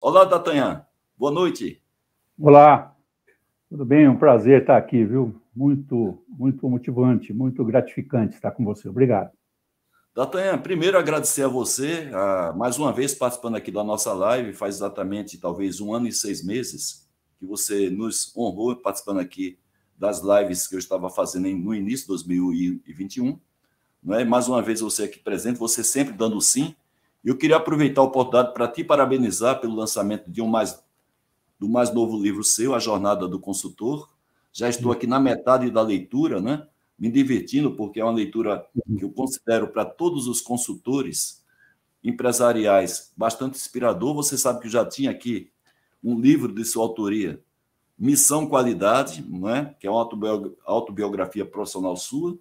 Olá, D'Artagnan. Boa noite. Olá, tudo bem? É um prazer estar aqui, viu? Muito motivante, muito gratificante estar com você. Obrigado. D'Artagnan, primeiro agradecer a você, mais uma vez participando aqui da nossa live, faz exatamente talvez 1 ano e 6 meses que você nos honrou participando aqui das lives que eu estava fazendo no início de 2021. Não é? Mais uma vez você aqui presente, você sempre dando sim. E eu queria aproveitar a oportunidade para te parabenizar pelo lançamento do mais novo livro seu, A Jornada do Consultor. Já estou aqui na metade da leitura, né? Me divertindo, porque é uma leitura que eu considero para todos os consultores empresariais bastante inspirador. Você sabe que eu já tinha aqui um livro de sua autoria, Missão Qualidade, não é? Que é uma autobiografia profissional sua.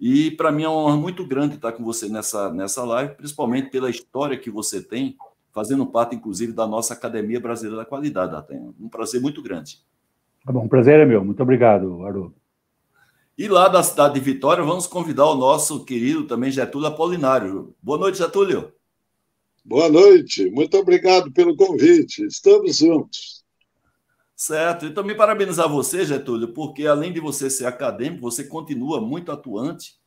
E para mim é uma honra muito grande estar com você nessa live, principalmente pela história que você tem, fazendo parte, inclusive, da nossa Academia Brasileira da Qualidade, D'Artagnan. Um prazer muito grande. Tá bom, o prazer é meu. Muito obrigado, Haroldo. E lá da cidade de Vitória, vamos convidar o nosso querido também Getúlio Apolinário. Boa noite, Getúlio. Boa noite, muito obrigado pelo convite. Estamos juntos. Certo, e também parabenizar você, Getúlio, porque além de você ser acadêmico, você continua muito atuante.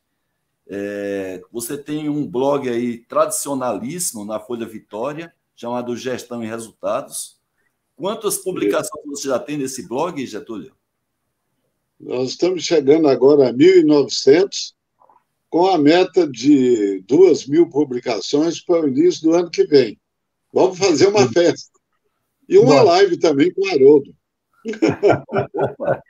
Você tem um blog aí tradicionalíssimo na Folha Vitória, chamado Gestão e Resultados. Quantas publicações você já tem nesse blog, Getúlio? Nós estamos chegando agora a 1.900, com a meta de 2.000 publicações para o início do ano que vem. Vamos fazer uma festa. E uma live também com o Haroldo. Opa.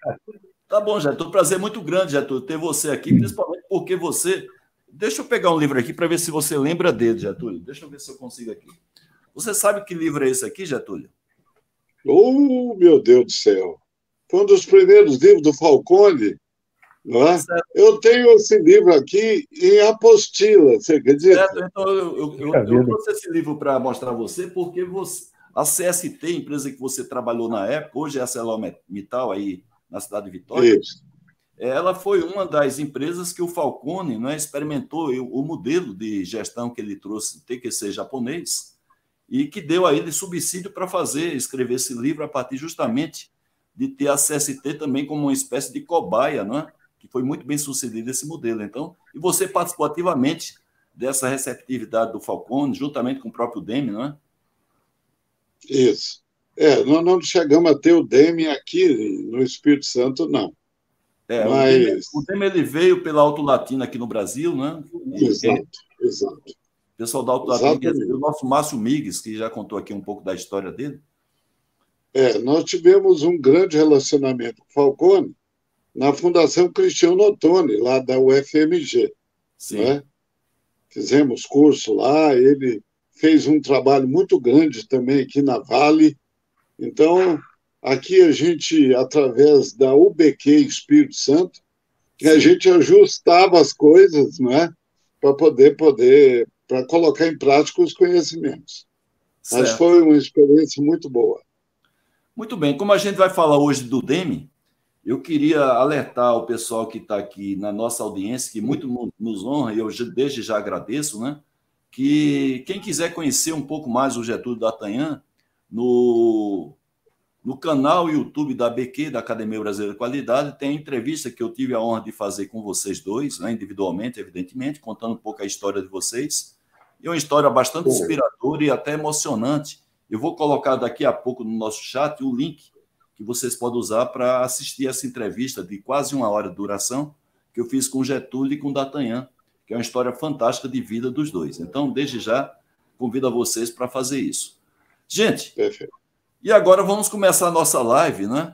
Tá bom, Getúlio. Prazer muito grande, Getúlio, ter você aqui, principalmente porque você... Deixa eu pegar um livro aqui para ver se você lembra dele, Getúlio. Deixa eu ver se eu consigo aqui. Você sabe que livro é esse aqui, Getúlio? Oh, meu Deus do céu! Foi um dos primeiros livros do Falcone, não é? Certo. Eu tenho esse livro aqui em apostila, você acredita? Certo, então eu trouxe esse livro para mostrar a você, porque a CST, empresa que você trabalhou na época, hoje é a ArcelorMittal, aí na cidade de Vitória, isso. Ela foi uma das empresas que o Falcone, né, experimentou o modelo de gestão que ele trouxe, TQC japonês, e que deu a ele subsídio para escrever esse livro a partir justamente de ter a CST também como uma espécie de cobaia, não é? Que foi muito bem sucedido esse modelo. Então, e você participou ativamente dessa receptividade do Falcone, juntamente com o próprio Demi, não é? Isso. Nós não chegamos a ter o Demi aqui no Espírito Santo, não. Mas... o Demi ele veio pela Auto Latina aqui no Brasil, né? Exato. O pessoal da Auto Latina, quer dizer, o nosso Márcio Migues, que já contou aqui um pouco da história dele. Nós tivemos um grande relacionamento com o Falcone na Fundação Cristiano Ottoni, lá da UFMG. Sim. Né? Fizemos curso lá, ele fez um trabalho muito grande também aqui na Vale. Então, aqui a gente, através da UBQ Espírito Santo, a gente ajustava as coisas, não é? Para poder para colocar em prática os conhecimentos. Certo. Mas foi uma experiência muito boa. Muito bem. Como a gente vai falar hoje do Demi, eu queria alertar o pessoal que está aqui na nossa audiência, que muito nos honra, e eu desde já agradeço, né? Que quem quiser conhecer um pouco mais o Getúlio D'Artagnan, no canal YouTube da ABQ, da Academia Brasileira de Qualidade, tem a entrevista que eu tive a honra de fazer com vocês dois, né, individualmente, evidentemente, contando um pouco a história de vocês. E uma história bastante inspiradora e até emocionante. Eu vou colocar daqui a pouco no nosso chat o link que vocês podem usar para assistir essa entrevista de quase 1 hora de duração que eu fiz com o Getúlio e com o D'Artagnan, que é uma história fantástica de vida dos dois. Então, desde já, convido a vocês para fazer isso. Gente, perfeito. E agora vamos começar a nossa live, né?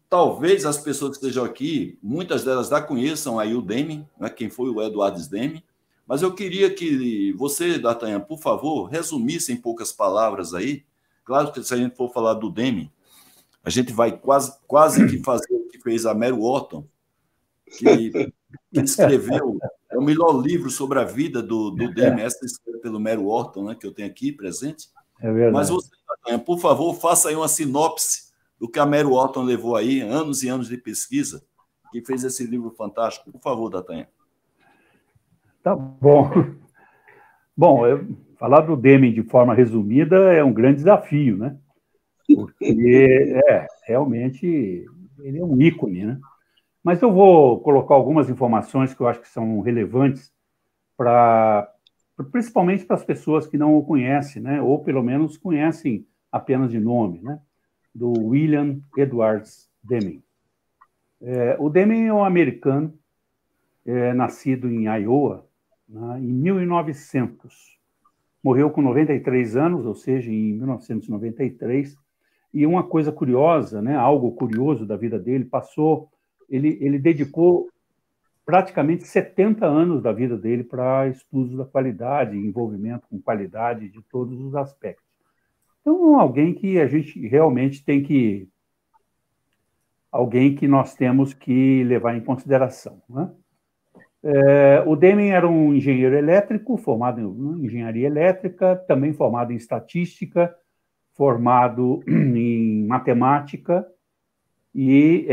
Talvez as pessoas que estejam aqui, muitas delas já conheçam aí o Demi, né? Quem foi o Eduardo Demi, mas eu queria que você, D'Artagnan, por favor, resumisse em poucas palavras aí. Claro que se a gente for falar do Demi, a gente vai quase que fazer o que fez a Mary Wharton, que escreveu o melhor livro sobre a vida do Demi, essa escrita pelo Mary Wharton, né, que eu tenho aqui presente. É verdade. Mas você, por favor, faça aí uma sinopse do que a Mary Wharton levou aí, anos e anos de pesquisa, que fez esse livro fantástico. Por favor, D'Artagnan. Tá bom. Bom, falar do Deming de forma resumida é um grande desafio, né? Porque, realmente, ele é um ícone, né? Mas eu vou colocar algumas informações que eu acho que são relevantes principalmente para as pessoas que não o conhecem, né? Ou pelo menos conhecem apenas de nome, né? Do William Edwards Deming. O Deming é um americano, nascido em Iowa, né, em 1900. Morreu com 93 anos, ou seja, em 1993. E uma coisa curiosa, né, algo curioso da vida dele, ele dedicou praticamente 70 anos da vida dele para estudos da qualidade, envolvimento com qualidade de todos os aspectos. Então, alguém que a gente realmente alguém que nós temos que levar em consideração, né? O Deming era um engenheiro elétrico, formado em engenharia elétrica, também formado em estatística, formado em matemática, e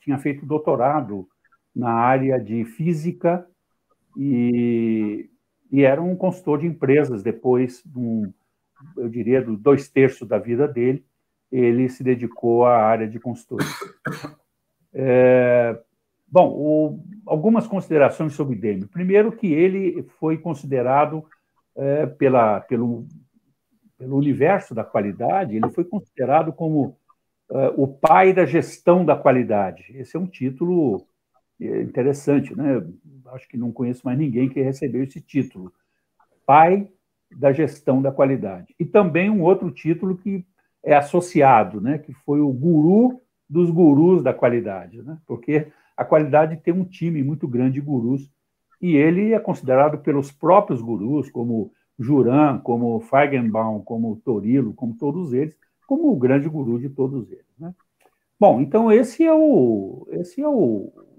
tinha feito doutorado na área de física e era um consultor de empresas. Depois, eu diria, dos 2/3 da vida dele, ele se dedicou à área de consultoria. Bom, algumas considerações sobre Deming. Primeiro, que ele foi considerado, pelo universo da qualidade, ele foi considerado como o pai da gestão da qualidade. Esse é um título interessante, né? Acho que não conheço mais ninguém que recebeu esse título. Pai da gestão da qualidade. E também um outro título que é associado, né? Que foi o guru dos gurus da qualidade, né? Porque a qualidade tem um time muito grande de gurus, e ele é considerado pelos próprios gurus, como Juran, como Feigenbaum, como Torillo, como todos eles, como o grande guru de todos eles, né? Bom, então esse é o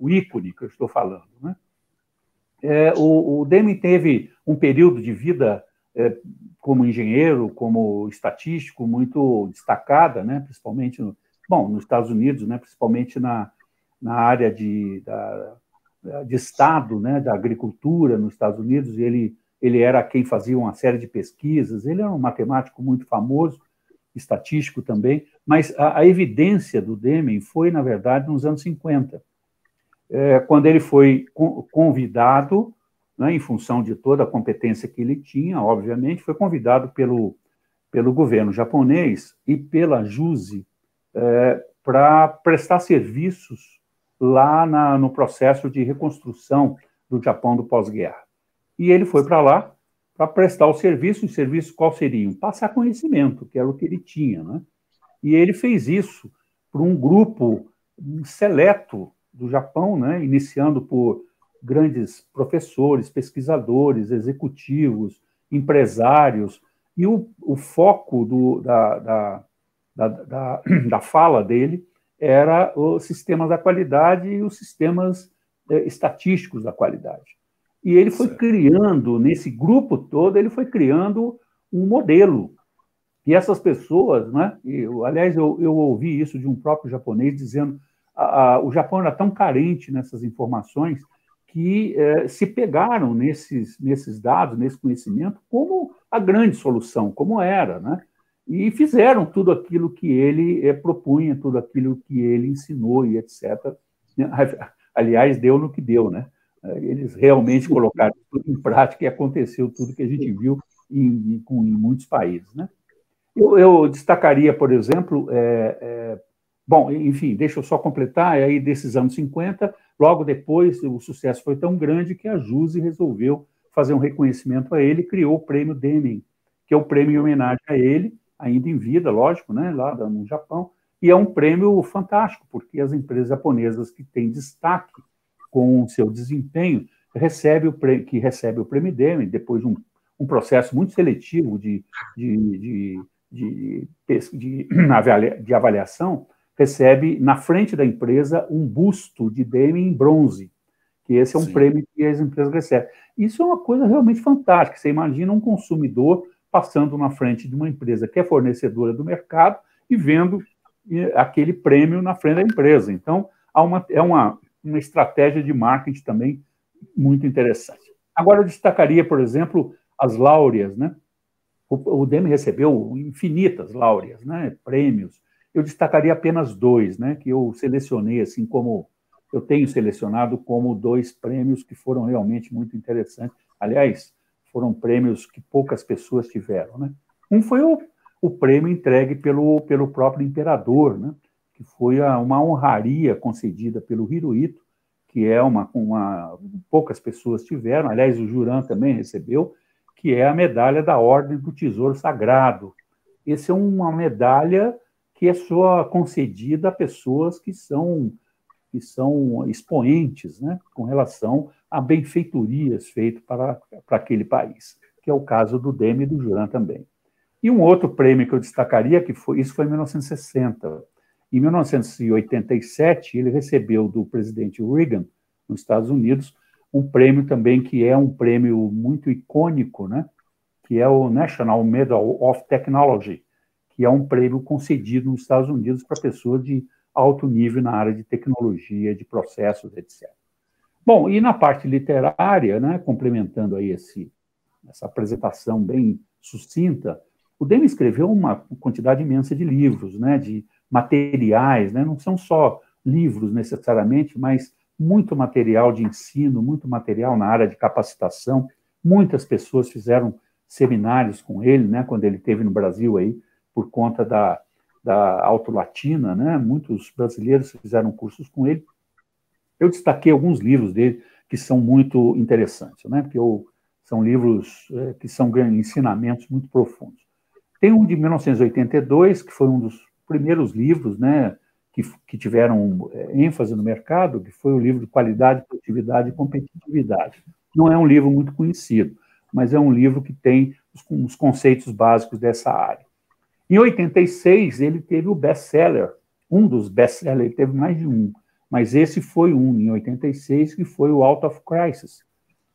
ícone que eu estou falando, né? O Deming teve um período de vida como engenheiro, como estatístico, muito destacada, né? Principalmente nos Estados Unidos, né? Principalmente na área de Estado, né? Da agricultura nos Estados Unidos. Ele era quem fazia uma série de pesquisas. Ele era um matemático muito famoso, estatístico também, mas a evidência do Deming foi, na verdade, nos anos 50, quando ele foi convidado, né, em função de toda a competência que ele tinha, obviamente, foi convidado pelo governo japonês e pela JUSE para prestar serviços lá no processo de reconstrução do Japão do pós-guerra. E ele foi para lá para prestar o serviço. Os serviços qual seriam? Passar conhecimento, que era o que ele tinha, né? E ele fez isso para um grupo seleto do Japão, né? Iniciando por grandes professores, pesquisadores, executivos, empresários, e o foco da fala dele era os sistemas da qualidade e os sistemas estatísticos da qualidade. E ele foi criando, nesse grupo todo, ele foi criando um modelo. E essas pessoas, né? Aliás, eu ouvi isso de um próprio japonês dizendo o Japão era tão carente nessas informações que se pegaram nesses dados, nesse conhecimento, como a grande solução, como era, né? E fizeram tudo aquilo que ele propunha, tudo aquilo que ele ensinou e etc. Aliás, deu no que deu, né? Eles realmente colocaram tudo em prática e aconteceu tudo que a gente viu em muitos países, né? Eu destacaria, por exemplo, bom, enfim, deixa eu só completar, aí desses anos 50, logo depois o sucesso foi tão grande que a JUSE resolveu fazer um reconhecimento a ele e criou o prêmio Deming, que é o prêmio em homenagem a ele, ainda em vida, lógico, né, lá no Japão, e é um prêmio fantástico, porque as empresas japonesas que têm destaque com o seu desempenho recebem o prêmio Deming, depois de um processo muito seletivo de avaliação, recebe na frente da empresa um busto de Deming em bronze, que esse é um prêmio que as empresas recebem. Isso é uma coisa realmente fantástica. Você imagina um consumidor passando na frente de uma empresa que é fornecedora do mercado e vendo aquele prêmio na frente da empresa. Então, é uma estratégia de marketing também muito interessante. Agora, eu destacaria, por exemplo, as láureas, né? O Deme recebeu infinitas láureas, né? Prêmios. Eu destacaria apenas 2, né? Que eu selecionei, assim como eu tenho selecionado como 2 prêmios que foram realmente muito interessantes. Aliás, foram prêmios que poucas pessoas tiveram, né? Um foi o prêmio entregue pelo próprio imperador, né? Que foi uma honraria concedida pelo Hirohito, que é uma poucas pessoas tiveram, aliás, o Juran também recebeu, que é a medalha da Ordem do Tesouro Sagrado. Essa é uma medalha que é só concedida a pessoas que são expoentes, né, com relação a benfeitorias feitas para aquele país, que é o caso do Deme e do Juran também. E um outro prêmio que eu destacaria, isso foi em 1960. Em 1987, ele recebeu do presidente Reagan, nos Estados Unidos, um prêmio também que é um prêmio muito icônico, né? Que é o National Medal of Technology, que é um prêmio concedido nos Estados Unidos para pessoas de alto nível na área de tecnologia, de processos, etc. Bom, e na parte literária, né, complementando aí essa apresentação bem sucinta, o Deme escreveu uma quantidade imensa de livros, né, de materiais, né, não são só livros necessariamente, mas muito material de ensino, muito material na área de capacitação. Muitas pessoas fizeram seminários com ele, né, quando ele esteve no Brasil aí, por conta da Alto Latina, né, muitos brasileiros fizeram cursos com ele. Eu destaquei alguns livros dele que são muito interessantes, né, porque são livros que são ensinamentos muito profundos. Tem um de 1982, que foi um dos primeiros livros, né, que tiveram ênfase no mercado, que foi o livro de Qualidade, Produtividade e Competitividade. Não é um livro muito conhecido, mas é um livro que tem os conceitos básicos dessa área. Em 86, ele teve o best-seller, um dos best-sellers, ele teve mais de um, mas esse foi um, em 86, que foi o Out of Crisis,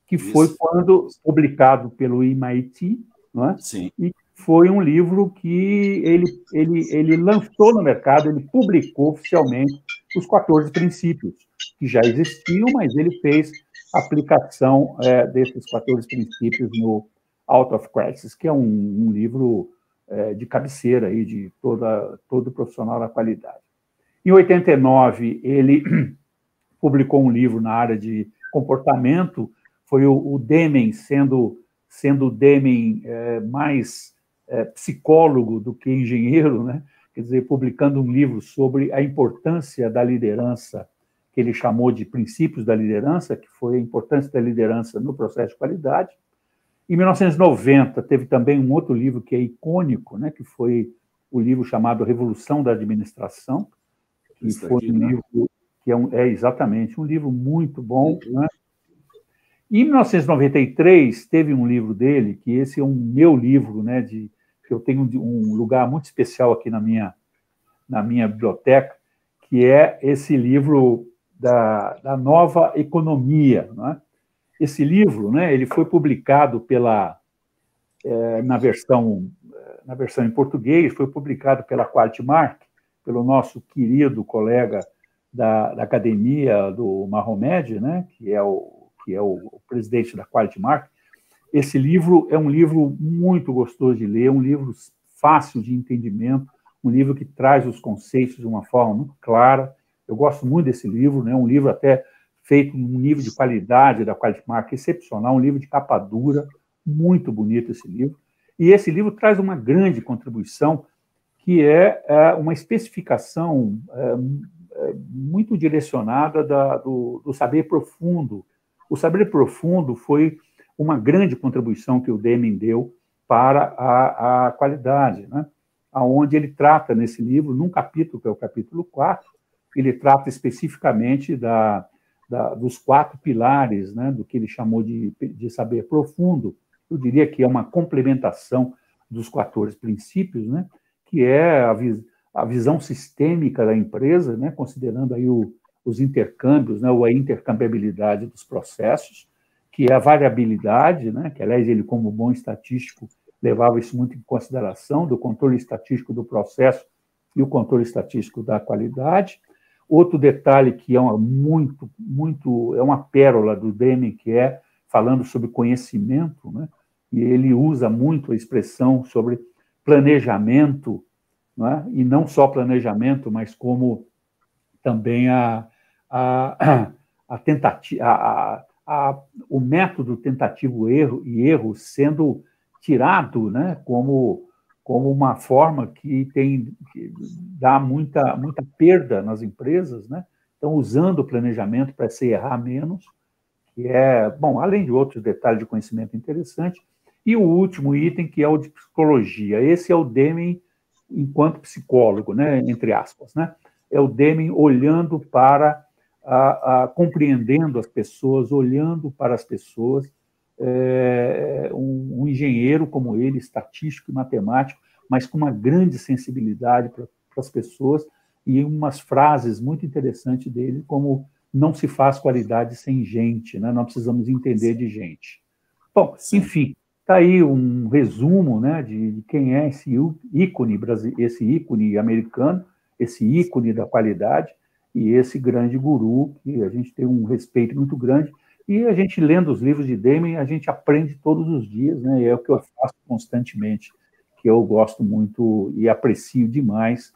que foi quando publicado pelo MIT, não é? Sim. E foi um livro que ele lançou no mercado, ele publicou oficialmente os 14 princípios, que já existiam, mas ele fez aplicação desses 14 princípios no Out of Crisis, que é um livro de cabeceira aí de todo profissional da qualidade. Em 89, ele publicou um livro na área de comportamento, foi o Deming, sendo o Deming mais psicólogo do que engenheiro, né? Quer dizer, publicando um livro sobre a importância da liderança, que ele chamou de princípios da liderança, que foi a importância da liderança no processo de qualidade. Em 1990, teve também um outro livro que é icônico, né? Que foi o livro chamado Revolução da Administração, que foi um livro que é exatamente um livro muito bom, né? Em 1993, teve um livro dele, que esse é um meu livro, né, que eu tenho um lugar muito especial aqui na minha biblioteca, que é esse livro da nova economia. Né? Esse livro, né, ele foi publicado na versão em português, foi publicado pela Qualtmark, pelo nosso querido colega da academia do Mahomed, né, que é o presidente da Qualtmark. Esse livro é um livro muito gostoso de ler, um livro fácil de entendimento, um livro que traz os conceitos de uma forma muito clara. Eu gosto muito desse livro, né? Um livro até feito num nível de qualidade da Qualtmark excepcional, um livro de capa dura, muito bonito esse livro. E esse livro traz uma grande contribuição, que é uma especificação muito direcionada do saber profundo. O saber profundo foi uma grande contribuição que o Deming deu para a qualidade, né? Onde ele trata nesse livro, num capítulo, que é o capítulo 4, ele trata especificamente dos 4 pilares, né? Do que ele chamou de saber profundo. Eu diria que é uma complementação dos 14 princípios, né? Que é a visão sistêmica da empresa, né? Considerando aí os intercâmbios, né? Ou a intercambiabilidade dos processos, que é a variabilidade, né? Que, aliás, ele, como bom estatístico, levava isso muito em consideração, do controle estatístico do processo e o controle estatístico da qualidade. Outro detalhe que é uma pérola do Deming, que é falando sobre conhecimento, né? e ele usa muito a expressão sobre planejamento, não é? E não só planejamento, mas como também a tentativa, o método tentativo e erro sendo tirado, né, como uma forma que dá muita perda nas empresas, né? Então, usando o planejamento para se errar menos, que é, bom, além de outros detalhes de conhecimento interessante. E o último item, que é o de psicologia. Esse é o Deming enquanto psicólogo, né, entre aspas, né? É o Deming olhando para, compreendendo as pessoas, olhando para as pessoas, um engenheiro como ele, estatístico e matemático, mas com uma grande sensibilidade para as pessoas, e umas frases muito interessantes dele, como não se faz qualidade sem gente, né? Nós precisamos entender de gente. Bom, enfim, está aí um resumo, né, de quem é esse ícone americano, esse ícone da qualidade, e esse grande guru, que a gente tem um respeito muito grande. E a gente, lendo os livros de Deming, a gente aprende todos os dias, né? E é o que eu faço constantemente, que eu gosto muito e aprecio demais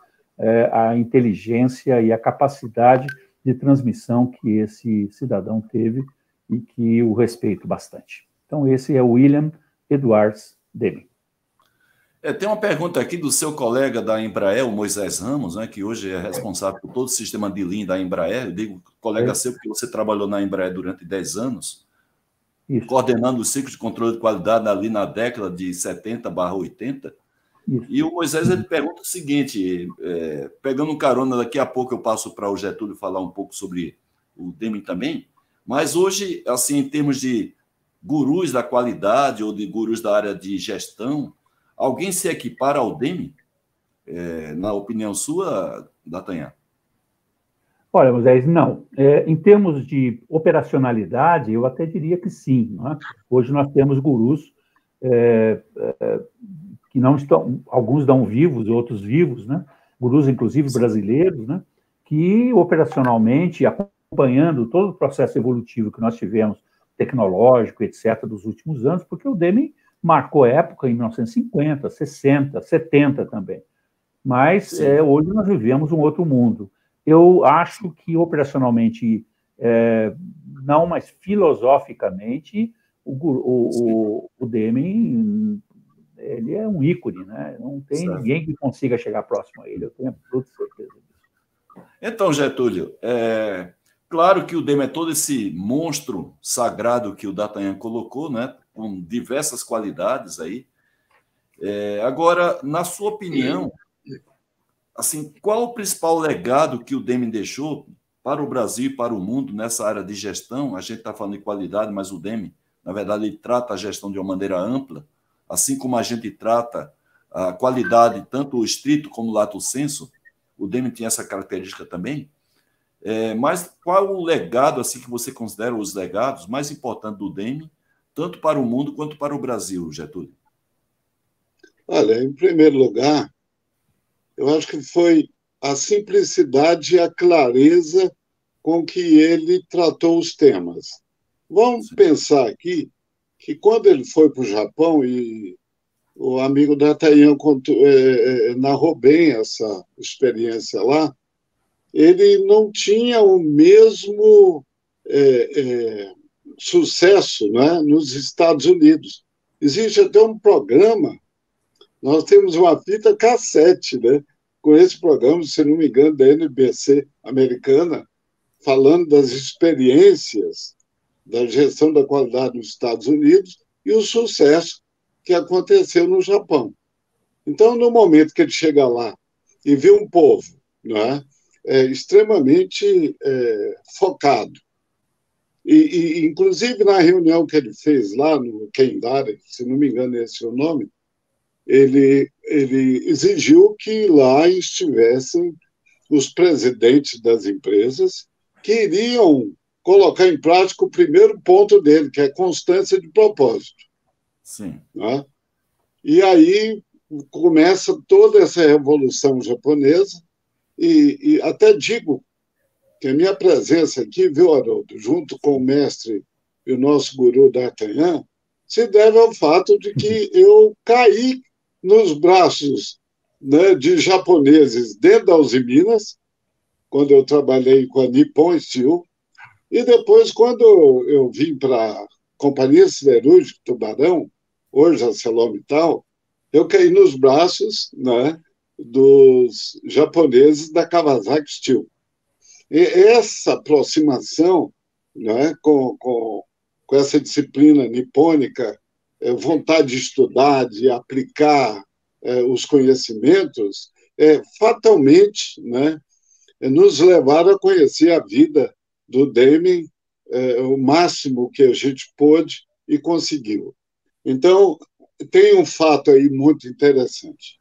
a inteligência e a capacidade de transmissão que esse cidadão teve e que o respeito bastante. Então, esse é o William Edwards Deming. Tem uma pergunta aqui do seu colega da Embraer, o Moisés Ramos, né, que hoje é responsável por todo o sistema de Lean da Embraer. Eu digo colega seu porque você trabalhou na Embraer durante 10 anos, isso, coordenando o ciclo de controle de qualidade ali na década de 70/80. Isso. E o Moisés ele pergunta o seguinte, pegando um carona, daqui a pouco eu passo para o Getúlio falar um pouco sobre o Deming também, mas hoje, assim, em termos de gurus da qualidade ou de gurus da área de gestão, alguém se equipara ao Deming? Na opinião sua, D'Artagnan? Olha, Moisés, não. Em termos de operacionalidade, eu até diria que sim. Não é? Hoje nós temos gurus que não estão, alguns estão vivos, outros vivos, né? Gurus, inclusive brasileiros, né? Que operacionalmente, acompanhando todo o processo evolutivo que nós tivemos, tecnológico, etc., dos últimos anos, porque o Deming marcou época em 1950, 60, 70 também. Mas hoje nós vivemos um outro mundo. Eu acho que operacionalmente, não, mas filosoficamente, o Deming, ele é um ícone, né? Não tem ninguém que consiga chegar próximo a ele, eu tenho absoluta certeza disso. Então, Getúlio, claro que o Deming é todo esse monstro sagrado que o D'Artagnan colocou, né? Com diversas qualidades aí. Agora, na sua opinião, assim, qual o principal legado que o Deming deixou para o Brasil e para o mundo nessa área de gestão? A gente está falando de qualidade, mas o Deming, na verdade, ele trata a gestão de uma maneira ampla, assim como a gente trata a qualidade, tanto o estrito como o lato sensu. O Deming tinha essa característica também. Mas qual o legado assim que você considera os legados mais importantes do Deming, tanto para o mundo quanto para o Brasil, Getúlio? Olha, em primeiro lugar, eu acho que foi a simplicidade e a clareza com que ele tratou os temas. Vamos pensar aqui que quando ele foi para o Japão, e o amigo D'Artagnan narrou bem essa experiência lá, ele não tinha o mesmo sucesso, né, nos Estados Unidos. Existe até um programa, nós temos uma fita cassete, né, com esse programa, se não me engano, da NBC americana, falando das experiências da gestão da qualidade nos Estados Unidos e o sucesso que aconteceu no Japão. Então, no momento que ele chega lá e vê um povo, né, extremamente focado, e inclusive na reunião que ele fez lá no Kendari, se não me engano esse é o nome, ele exigiu que lá estivessem os presidentes das empresas que iriam colocar em prática o primeiro ponto dele, que é constância de propósito. Sim. Né? E aí começa toda essa revolução japonesa, e até digo que a minha presença aqui, viu, Haroldo, junto com o mestre e o nosso guru D'Artagnan, se deve ao fato de que eu caí nos braços, né, de japoneses dentro da Uzi Minas, quando eu trabalhei com a Nippon Steel, e depois, quando eu vim para a Companhia Siderúrgica Tubarão, hoje a ArcelorMittal, eu caí nos braços, né, dos japoneses da Kawasaki Steel. E essa aproximação, né, com essa disciplina nipônica, vontade de estudar, de aplicar os conhecimentos, fatalmente, né, nos levaram a conhecer a vida do Deming, o máximo que a gente pôde e conseguiu. Então, tem um fato aí muito interessante.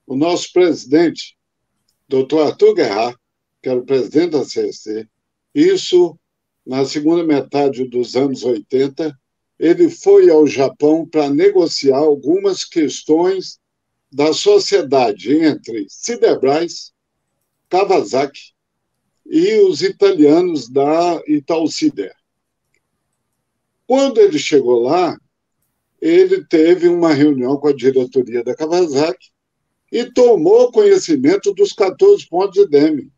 O nosso presidente, Dr. Arthur Gerhard, que era o presidente da CST, isso na segunda metade dos anos 80, ele foi ao Japão para negociar algumas questões da sociedade entre Siderbras, Kawasaki e os italianos da Italsider. Quando ele chegou lá, ele teve uma reunião com a diretoria da Kawasaki e tomou conhecimento dos 14 pontos de Deming.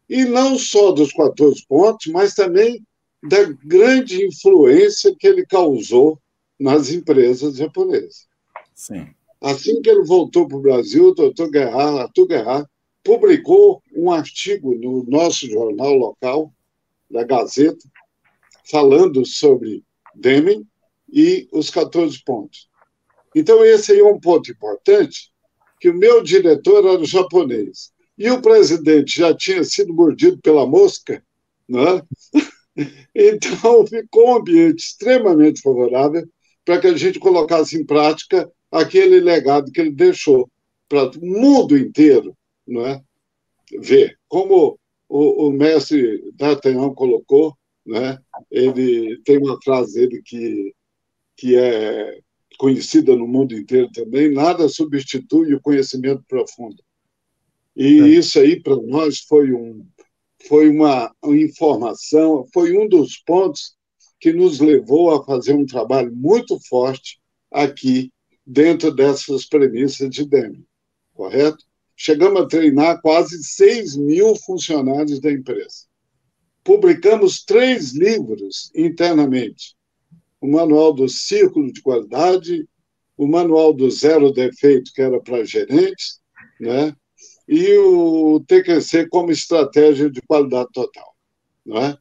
E não só dos 14 pontos, mas também da grande influência que ele causou nas empresas japonesas. Sim. Assim que ele voltou para o Brasil, o Dr. Arthur Gerhard publicou um artigo no nosso jornal local, da Gazeta, falando sobre Deming e os 14 pontos. Então, esse aí é um ponto importante, que o meu diretor era japonês e o presidente já tinha sido mordido pela mosca, né? Então ficou um ambiente extremamente favorável para que a gente colocasse em prática aquele legado que ele deixou para o mundo inteiro, né, ver. Como o mestre D'Artagnan colocou, né, ele tem uma frase dele que é conhecida no mundo inteiro também: nada substitui o conhecimento profundo. E isso aí, para nós, foi uma informação, foi um dos pontos que nos levou a fazer um trabalho muito forte aqui, dentro dessas premissas de Deming, correto? Chegamos a treinar quase 6.000 funcionários da empresa. Publicamos 3 livros internamente: o Manual do Círculo de Qualidade, o Manual do Zero Defeito, que era para gerentes, né? E o TQC como estratégia de qualidade total, não é?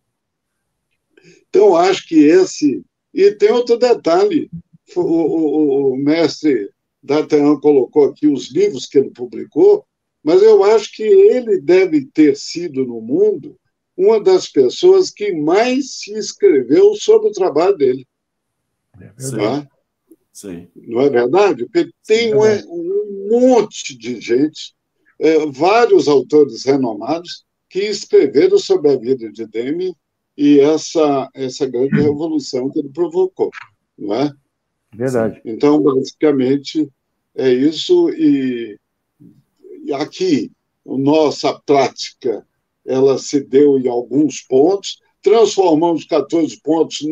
Então, acho que esse... E tem outro detalhe, o mestre D'Artagnan colocou aqui os livros que ele publicou, mas eu acho que ele deve ter sido, no mundo, uma das pessoas que mais se escreveu sobre o trabalho dele. Não é? Sim. Não é verdade? Porque tem um monte de gente, vários autores renomados que escreveram sobre a vida de Deming e essa grande revolução que ele provocou, não é? Verdade. Então, basicamente, é isso. E aqui, a nossa prática, ela se deu em alguns pontos, transformamos 14 pontos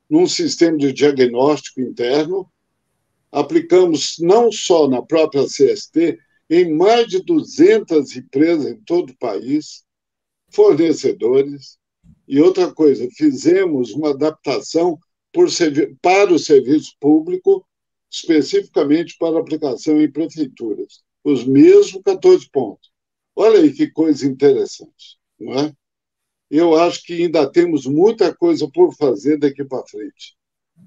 num sistema de diagnóstico interno, aplicamos não só na própria CST, em mais de 200 empresas em todo o país, fornecedores. E outra coisa, fizemos uma adaptação para o serviço público, especificamente para aplicação em prefeituras. Os mesmos 14 pontos. Olha aí que coisa interessante, não é? Eu acho que ainda temos muita coisa por fazer daqui para frente.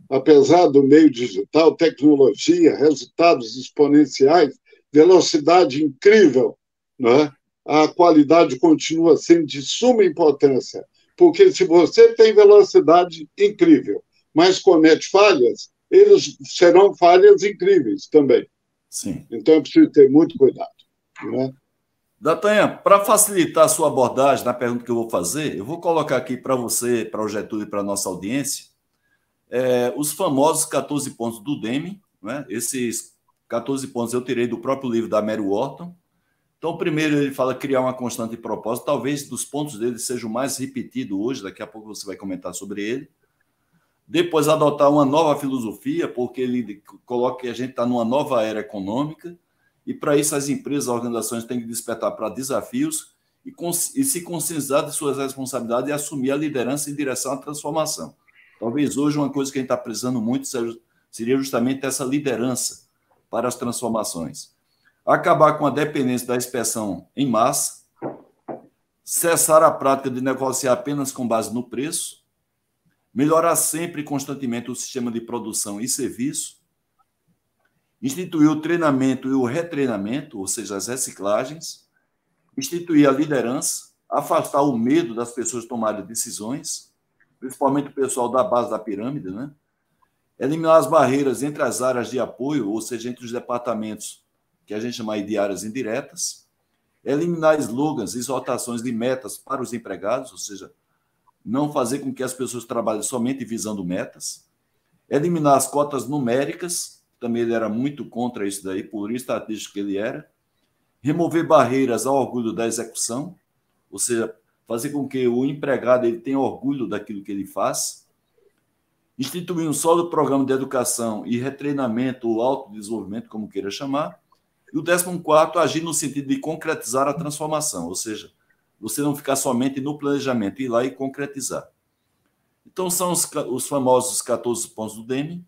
Apesar do meio digital, tecnologia, resultados exponenciais, velocidade incrível, não é? A qualidade continua sendo de suma importância, porque se você tem velocidade incrível, mas comete falhas, eles serão falhas incríveis também. Sim. Então é preciso ter muito cuidado, não é? D'Artagnan, para facilitar a sua abordagem na pergunta que eu vou fazer, eu vou colocar aqui para você, para o Getúlio e para a nossa audiência, os famosos 14 pontos do Deming, né? Esses 14 pontos eu tirei do próprio livro da Mary Wharton. Então, primeiro ele fala criar uma constante de propósito, talvez dos pontos dele seja o mais repetido hoje, daqui a pouco você vai comentar sobre ele. Depois, adotar uma nova filosofia, porque ele coloca que a gente está numa nova era econômica, e para isso as empresas, as organizações têm que despertar para desafios e se conscientizar de suas responsabilidades e assumir a liderança em direção à transformação. Talvez hoje uma coisa que a gente está precisando muito seria justamente essa liderança para as transformações. Acabar com a dependência da inspeção em massa, cessar a prática de negociar apenas com base no preço, melhorar sempre e constantemente o sistema de produção e serviço, instituir o treinamento e o retreinamento, ou seja, as reciclagens, instituir a liderança, afastar o medo das pessoas tomarem decisões, principalmente o pessoal da base da pirâmide, né? Eliminar as barreiras entre as áreas de apoio, ou seja, entre os departamentos, que a gente chama de áreas indiretas, eliminar slogans, exortações e metas para os empregados, ou seja, não fazer com que as pessoas trabalhem somente visando metas, eliminar as cotas numéricas, também ele era muito contra isso daí, por estatístico que ele era, remover barreiras ao orgulho da execução, ou seja, fazer com que o empregado ele tenha orgulho daquilo que ele faz, instituir um sólido programa de educação e retreinamento ou autodesenvolvimento, como queira chamar, e o 14º, agir no sentido de concretizar a transformação, ou seja, você não ficar somente no planejamento, ir lá e concretizar. Então, são os famosos 14 pontos do DEME,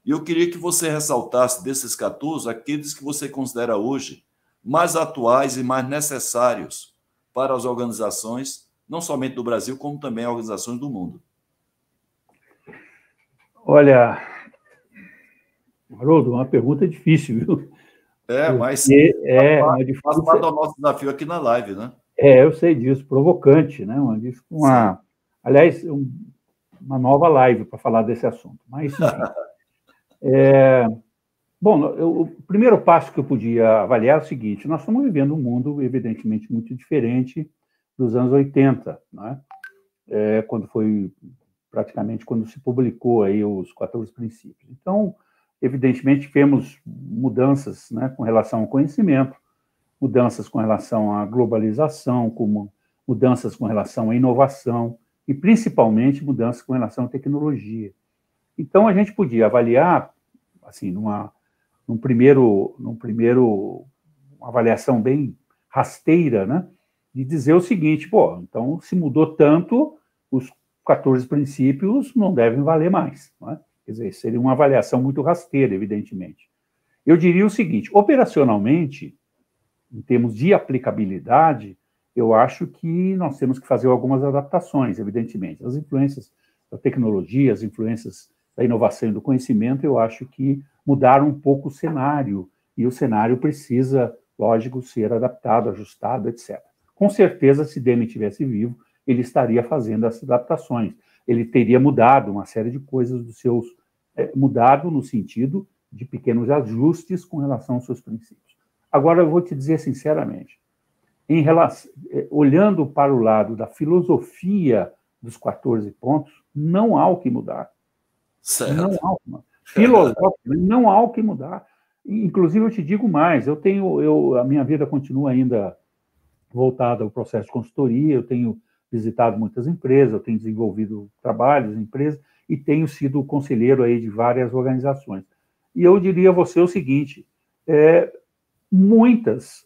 e eu queria que você ressaltasse desses 14 aqueles que você considera hoje mais atuais e mais necessários para as organizações, não somente do Brasil, como também organizações do mundo. Olha, Haroldo, uma pergunta difícil, viu? Mas faz parte do nosso desafio aqui na live, né? Eu sei disso, provocante, né? Aliás, uma nova live para falar desse assunto. Mas, enfim. Bom, o primeiro passo que eu podia avaliar é o seguinte: nós estamos vivendo um mundo, evidentemente, muito diferente dos anos 80, né? Quando se publicou aí os 14 princípios. Então, evidentemente, tivemos mudanças, né, com relação ao conhecimento, mudanças com relação à globalização, como mudanças com relação à inovação e, principalmente, mudanças com relação à tecnologia. Então, a gente podia avaliar, assim, uma avaliação bem rasteira, né, de dizer o seguinte: então, se mudou tanto, os 14 princípios não devem valer mais, não é? Quer dizer, seria uma avaliação muito rasteira, evidentemente. Eu diria o seguinte: operacionalmente, em termos de aplicabilidade, eu acho que nós temos que fazer algumas adaptações, evidentemente. As influências da tecnologia, as influências da inovação e do conhecimento, eu acho que mudaram um pouco o cenário, e o cenário precisa, lógico, ser adaptado, ajustado, etc. Com certeza, se Demi estivesse vivo, ele estaria fazendo essas adaptações. Ele teria mudado uma série de coisas dos seus... mudado no sentido de pequenos ajustes com relação aos seus princípios. Agora, eu vou te dizer sinceramente, olhando para o lado da filosofia dos 14 pontos, não há o que mudar. Certo. Não há o que mudar. Filosóficamente, não há o que mudar. Inclusive, eu te digo mais, a minha vida continua ainda voltada ao processo de consultoria, eu tenho visitado muitas empresas, eu tenho desenvolvido trabalhos em empresas e tenho sido conselheiro aí de várias organizações. E eu diria a você o seguinte: muitas,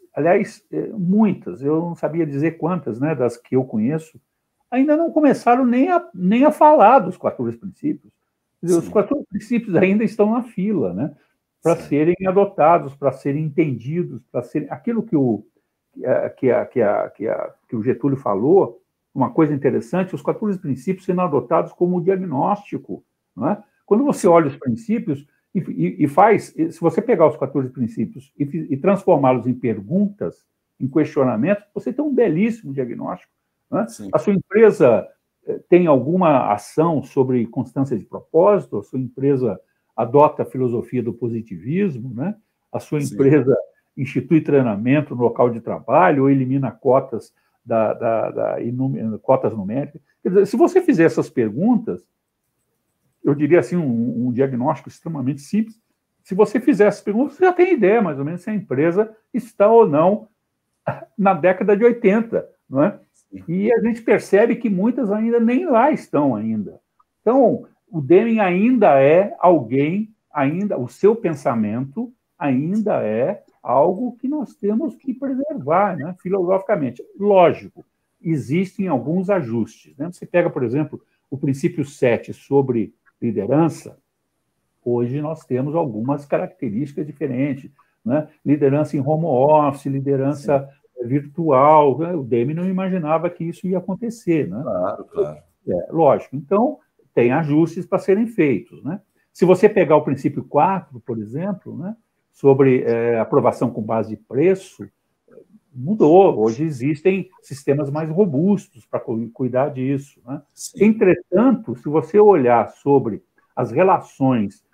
eu não sabia dizer quantas, né, das que eu conheço, ainda não começaram nem a falar dos 14 princípios. Os 14 princípios ainda estão na fila, né, para serem adotados, para serem entendidos, para serem... Aquilo que o Getúlio falou, uma coisa interessante: os 14 princípios sendo adotados como diagnóstico, não é? Quando você olha os princípios se você pegar os 14 princípios e transformá-los em perguntas, em questionamentos, você tem um belíssimo diagnóstico, não é? A sua empresa tem alguma ação sobre constância de propósito? A sua empresa adota a filosofia do positivismo, né? A sua empresa institui treinamento no local de trabalho ou elimina cotas cotas numéricas? Quer dizer, se você fizer essas perguntas, eu diria assim, um diagnóstico extremamente simples. Se você fizer essas perguntas, você já tem ideia, mais ou menos, se a empresa está ou não na década de 80, não é? E a gente percebe que muitas ainda nem lá estão ainda. Então, o Deming ainda é alguém, ainda o seu pensamento ainda é algo que nós temos que preservar, né, filosoficamente. Lógico, existem alguns ajustes. Né? Você pega, por exemplo, o princípio 7 sobre liderança, hoje nós temos algumas características diferentes. Né? Liderança em home office, liderança virtual. Né? O Deming não imaginava que isso ia acontecer. Né? Claro, claro. Lógico. Então, tem ajustes para serem feitos. Né? Se você pegar o princípio 4, por exemplo, né, sobre aprovação com base de preço, mudou. Hoje existem sistemas mais robustos para cuidar disso. Né? Entretanto, se você olhar sobre as relações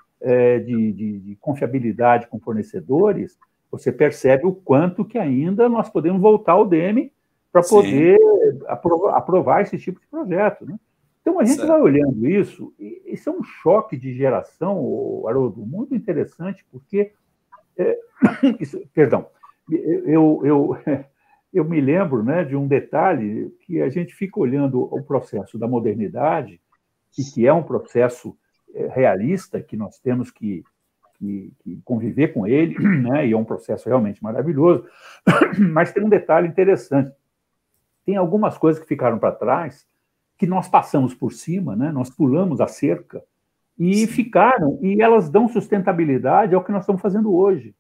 de confiabilidade com fornecedores, você percebe o quanto que ainda nós podemos voltar ao Deming para poder aprovar esse tipo de projeto. Né? Então, a gente vai olhando isso, e isso é um choque de geração, Haroldo, muito interessante, porque... perdão, eu me lembro, né, de um detalhe que a gente fica olhando o processo da modernidade, e que é um processo realista, que nós temos que conviver com ele, né, e é um processo realmente maravilhoso, mas tem um detalhe interessante. Tem algumas coisas que ficaram para trás, que nós passamos por cima, né, nós pulamos a cerca, e ficaram, e elas dão sustentabilidade ao que nós estamos fazendo hoje.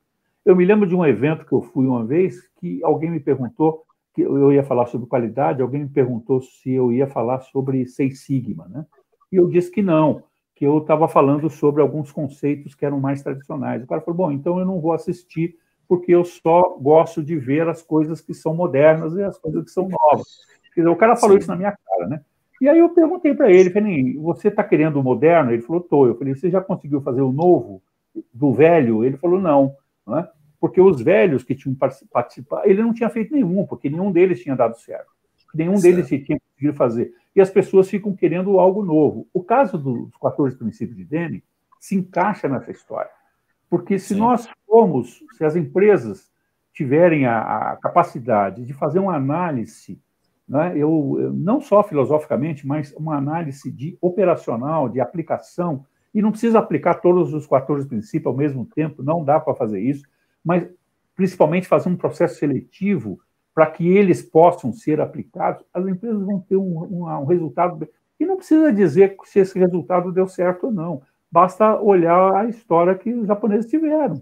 Eu me lembro de um evento que eu fui uma vez, que alguém me perguntou, que eu ia falar sobre qualidade, alguém me perguntou se eu ia falar sobre Seis Sigma, né? E eu disse que não, que eu estava falando sobre alguns conceitos que eram mais tradicionais. O cara falou, bom, então eu não vou assistir, porque eu só gosto de ver as coisas que são modernas e as coisas que são novas. Quer dizer, o cara falou isso na minha cara, né? E aí eu perguntei para ele, falei, você está querendo o moderno? Ele falou, estou. Eu falei, você já conseguiu fazer o novo do velho? Ele falou, não. Não é? Porque os velhos que tinham participado, ele não tinha feito nenhum, porque nenhum deles tinha dado certo. Nenhum deles tinha conseguido fazer. E as pessoas ficam querendo algo novo. O caso dos 14 princípios de Deming se encaixa nessa história. Porque se se as empresas tiverem a capacidade de fazer uma análise, né, não só filosoficamente, mas uma análise operacional, de aplicação, e não precisa aplicar todos os 14 princípios ao mesmo tempo, não dá para fazer isso, mas principalmente fazer um processo seletivo para que eles possam ser aplicados, as empresas vão ter um resultado. E não precisa dizer se esse resultado deu certo ou não, basta olhar a história que os japoneses tiveram,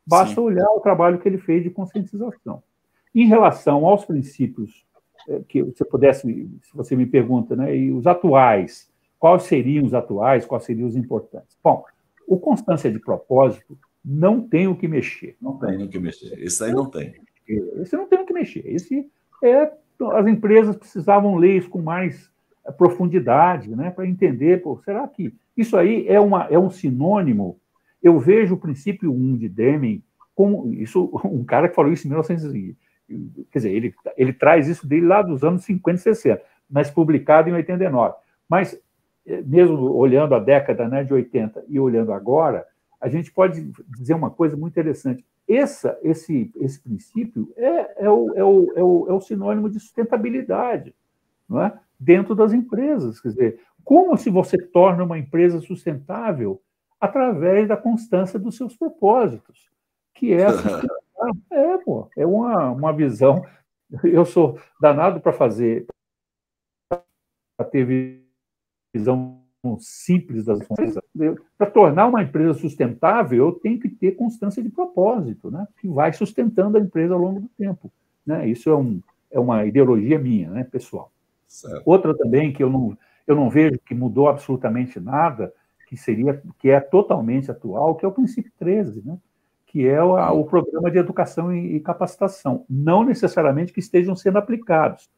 basta olhar o trabalho que ele fez de conscientização. Em relação aos princípios, que você pudesse, se você me pergunta, né, e os atuais, quais seriam os atuais, quais seriam os importantes? Bom, o constância de propósito não tem o que mexer. Não tem o que mexer. Esse aí não tem. Esse não tem o que mexer. As empresas precisavam ler isso com mais profundidade, né, para entender, será que isso aí é um sinônimo? Eu vejo o princípio 1 de Deming como isso, um cara que falou isso em 1900, quer dizer, ele traz isso dele lá dos anos 50 e 60, mas publicado em 89. Mas, mesmo olhando a década, né, de 80 e olhando agora, a gente pode dizer uma coisa muito interessante. Esse princípio é o sinônimo de sustentabilidade, não é? Dentro das empresas. Quer dizer, como se você torna uma empresa sustentável através da constância dos seus propósitos, que é uma visão. Eu sou danado para ter visão simples das empresas. Para tornar uma empresa sustentável, eu tenho que ter constância de propósito, né, que vai sustentando a empresa ao longo do tempo. Né? Isso é uma ideologia minha, né, pessoal. Certo. Outra também que eu não vejo que mudou absolutamente nada, que é totalmente atual, que é o princípio 13, né? Que é o programa de educação e capacitação. Não necessariamente que estejam sendo aplicados.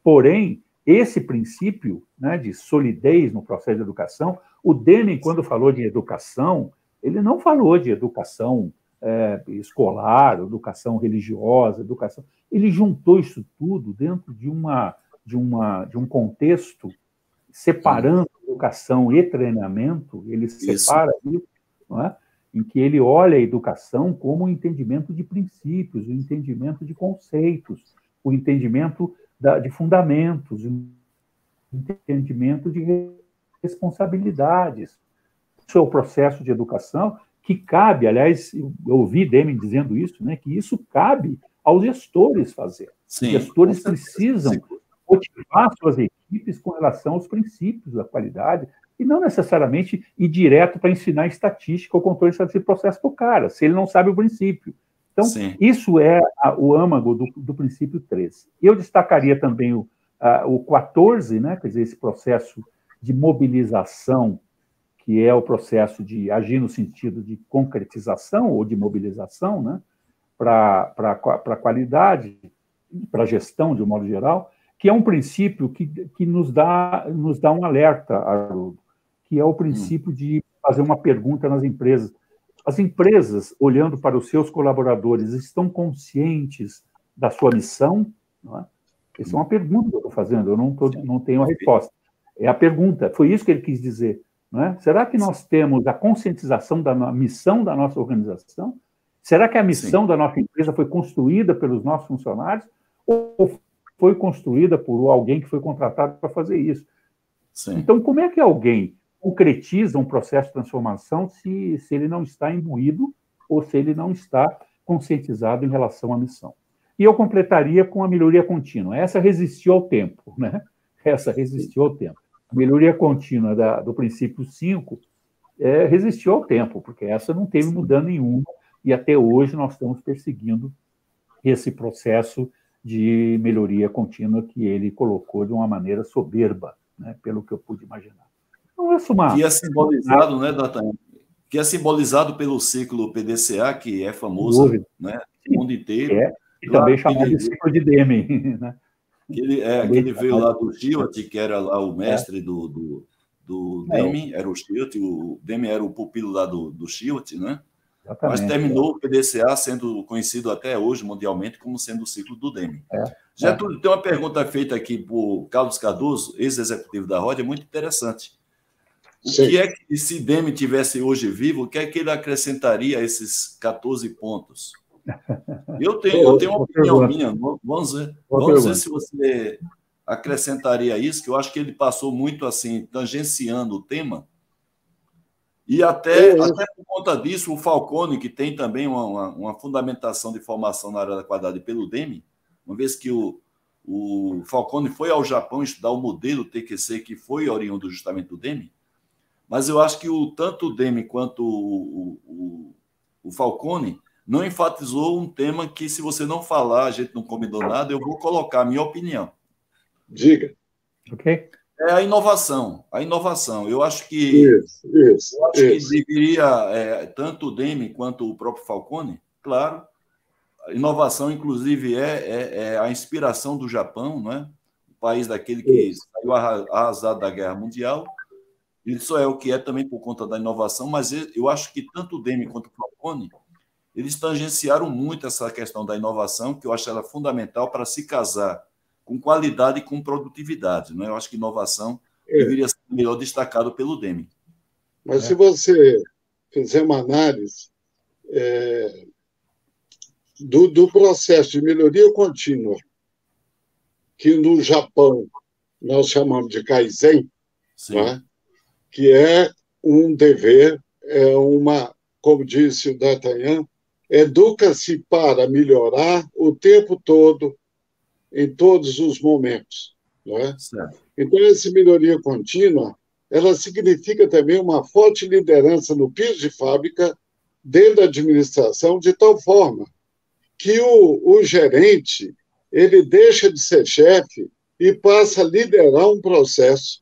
Porém, esse princípio, né, de solidez no processo de educação, o Deming, quando falou de educação, ele não falou de educação escolar, educação religiosa, ele juntou isso tudo dentro de um contexto, separando educação e treinamento, ele separa isso, não é? Em que ele olha a educação como o entendimento de princípios, o entendimento de conceitos, o entendimento de fundamentos, o entendimento de responsabilidades. Isso é o processo de educação que cabe, aliás, eu ouvi Deming dizendo isso, né, que isso cabe aos gestores fazer. Sim, os gestores precisam motivar suas equipes com relação aos princípios da qualidade e não necessariamente ir direto para ensinar estatística ou controle de processo para o cara, se ele não sabe o princípio. Então, isso é o âmago do princípio 13. Eu destacaria também o 14, né, quer dizer, esse processo de mobilização, que é o processo de agir no sentido de concretização ou de mobilização, né, para a qualidade, para a gestão, de um modo geral, que é um princípio que nos dá um alerta, Haroldo, que é o princípio de fazer uma pergunta nas empresas. As empresas, olhando para os seus colaboradores, estão conscientes da sua missão? Não é? Essa é uma pergunta que eu estou fazendo, eu não tenho a resposta. É a pergunta, foi isso que ele quis dizer. Não é? Será que nós temos a conscientização da missão da nossa organização? Será que a missão da nossa empresa foi construída pelos nossos funcionários ou foi construída por alguém que foi contratado para fazer isso? Então, como é que alguém concretiza um processo de transformação se ele não está imbuído ou se ele não está conscientizado em relação à missão? E eu completaria com a melhoria contínua. Essa resistiu ao tempo, né? Essa resistiu ao tempo. A melhoria contínua do princípio 5 resistiu ao tempo, porque essa não teve mudança nenhuma, e até hoje nós estamos perseguindo esse processo de melhoria contínua que ele colocou de uma maneira soberba, né? Pelo que eu pude imaginar. Então, que é simbolizado, né, D'Artagnan? Que é simbolizado pelo ciclo PDCA, que é famoso, né, no mundo inteiro. E também chamado de ciclo de Deming, né? Ele veio lá do Stewart, que era lá o mestre do Deming, era o Stewart, o Deming era o pupilo lá do Stewart, né? Exatamente, mas terminou o PDCA sendo conhecido até hoje mundialmente como sendo o ciclo do Deming. Getúlio, tem uma pergunta feita aqui por Carlos Cardoso, ex-executivo da ROD, é muito interessante. O que é que, se Deming tivesse hoje vivo, o que é que ele acrescentaria a esses 14 pontos? Eu tenho uma opinião minha. Vamos ver se você acrescentaria isso, que eu acho que ele passou muito assim, tangenciando o tema. E até por conta disso, o Falcone, que tem também uma fundamentação de formação na área da qualidade pelo Deming, uma vez que o Falcone foi ao Japão estudar o modelo TQC, que foi oriundo justamente do Deming, mas eu acho que tanto o Deming quanto o Falcone não enfatizou um tema que, se você não falar, a gente não combinou nada, eu vou colocar a minha opinião. Diga. Ok. É a inovação. A inovação. Eu acho que que deveria, tanto o Deming quanto o próprio Falcone, claro, a inovação, inclusive, é a inspiração do Japão, né? O país daquele que saiu arrasado da Guerra Mundial. Isso é o que é também por conta da inovação, mas eu acho que tanto o Deming quanto o Falcone, eles tangenciaram muito essa questão da inovação, que eu acho ela fundamental para se casar com qualidade e com produtividade. Né? Eu acho que inovação deveria ser melhor destacado pelo Deming. Mas se você fizer uma análise do processo de melhoria contínua, que no Japão nós chamamos de Kaizen, né? Que é um dever, como disse o D'Artagnan, educa-se para melhorar o tempo todo, em todos os momentos. Não é? Então, essa melhoria contínua, ela significa também uma forte liderança no piso de fábrica, dentro da administração, de tal forma que o gerente ele deixa de ser chefe e passa a liderar um processo,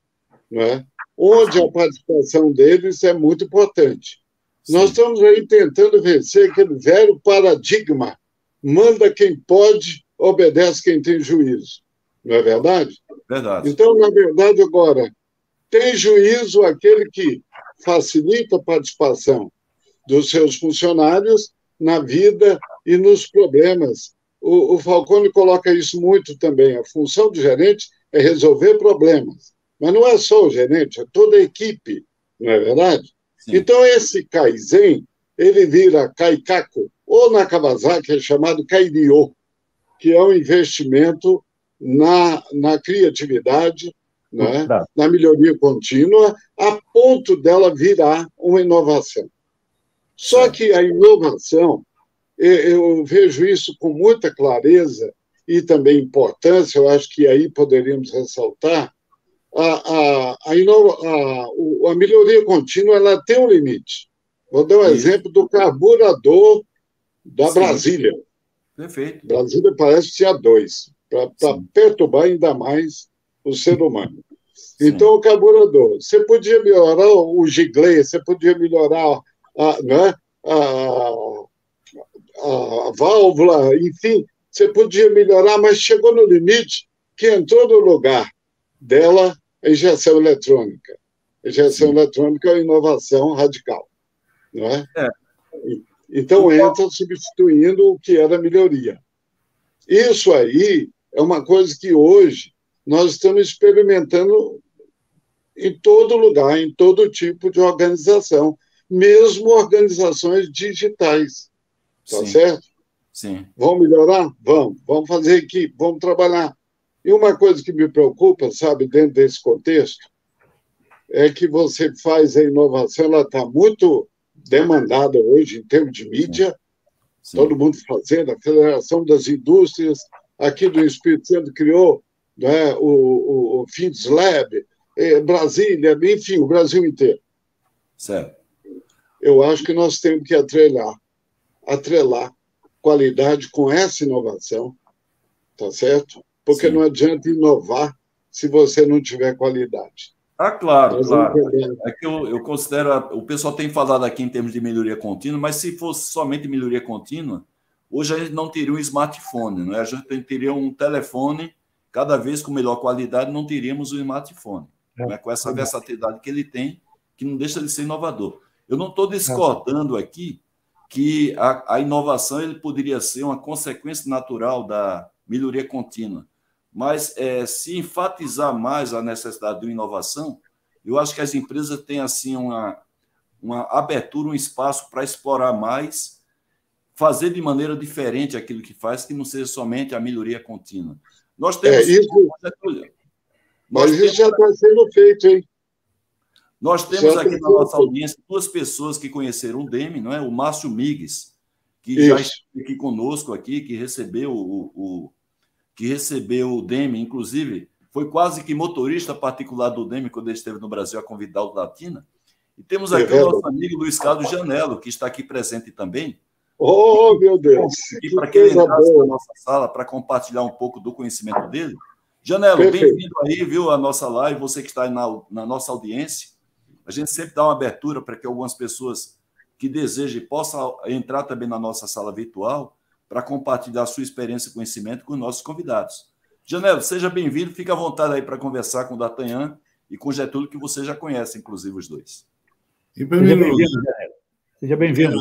não é? Onde a participação deles é muito importante. Nós estamos aí tentando vencer aquele velho paradigma, manda quem pode, obedece quem tem juízo. Não é verdade? Verdade. Então, na verdade, agora, tem juízo aquele que facilita a participação dos seus funcionários na vida e nos problemas. O Falcone coloca isso muito também. A função do gerente é resolver problemas. Mas não é só o gerente, é toda a equipe, não é verdade? Sim. Então, esse Kaizen, ele vira Kaikaku, ou na Kawasaki é chamado Kairyo, que é um investimento na criatividade, né, na melhoria contínua, a ponto dela virar uma inovação. Só que a inovação, eu vejo isso com muita clareza e também importância, eu acho que aí poderíamos ressaltar, a melhoria contínua ela tem um limite. Vou dar um exemplo do carburador da Brasília. Perfeito. Brasília parece que tinha dois, para perturbar ainda mais o ser humano. Então, o carburador, você podia melhorar o giglê, você podia melhorar né, a válvula, enfim, você podia melhorar, mas chegou no limite que entrou no lugar dela a injeção eletrônica. A injeção eletrônica é uma inovação radical. Não é? Então, entra substituindo o que era melhoria. Isso aí é uma coisa que hoje nós estamos experimentando em todo lugar, em todo tipo de organização, mesmo organizações digitais. Tá certo? Sim. Vamos melhorar? Vamos fazer equipe, vamos trabalhar. E uma coisa que me preocupa, sabe, dentro desse contexto, é que você faz a inovação, ela está muito demandada hoje em termos de mídia, todo mundo fazendo, a Federação das Indústrias, aqui do Espírito Santo criou, né, o FINDS Lab, Brasília, enfim, o Brasil inteiro. Certo. Eu acho que nós temos que atrelar qualidade com essa inovação, tá certo? Porque não adianta inovar se você não tiver qualidade. Claro. É que eu considero... O pessoal tem falado aqui em termos de melhoria contínua, mas se fosse somente melhoria contínua, hoje a gente não teria um smartphone, não é? A gente teria um telefone, cada vez com melhor qualidade, não teríamos um smartphone. Não é? Com essa versatilidade que ele tem, que não deixa de ser inovador. Eu não estou discordando aqui que a inovação ele poderia ser uma consequência natural da melhoria contínua. Mas se enfatizar mais a necessidade de uma inovação, eu acho que as empresas têm assim uma abertura, um espaço para explorar mais, fazer de maneira diferente aquilo que faz, que não seja somente a melhoria contínua. Nós temos... Mas isso já está sendo feito, hein? Nós temos aqui na nossa audiência duas pessoas que conheceram o DEME, não é? O Márcio Migues, que já esteve aqui conosco, aqui, que recebeu o DEME, inclusive, foi quase que motorista particular do DEME quando ele esteve no Brasil a convidar o Latina. E temos aqui o nosso amigo Luiz Carlos Janello, que está aqui presente também. Oh, meu Deus! E para que ele entrasse na nossa sala para compartilhar um pouco do conhecimento dele. Janello, bem-vindo aí, viu, à nossa live, você que está aí na nossa audiência. A gente sempre dá uma abertura para que algumas pessoas que desejem possam entrar também na nossa sala virtual para compartilhar a sua experiência e conhecimento com os nossos convidados. Janello, seja bem-vindo, fique à vontade aí para conversar com o D'Artagnan e com o Getúlio, que você já conhece, inclusive, os dois. Seja bem-vindo.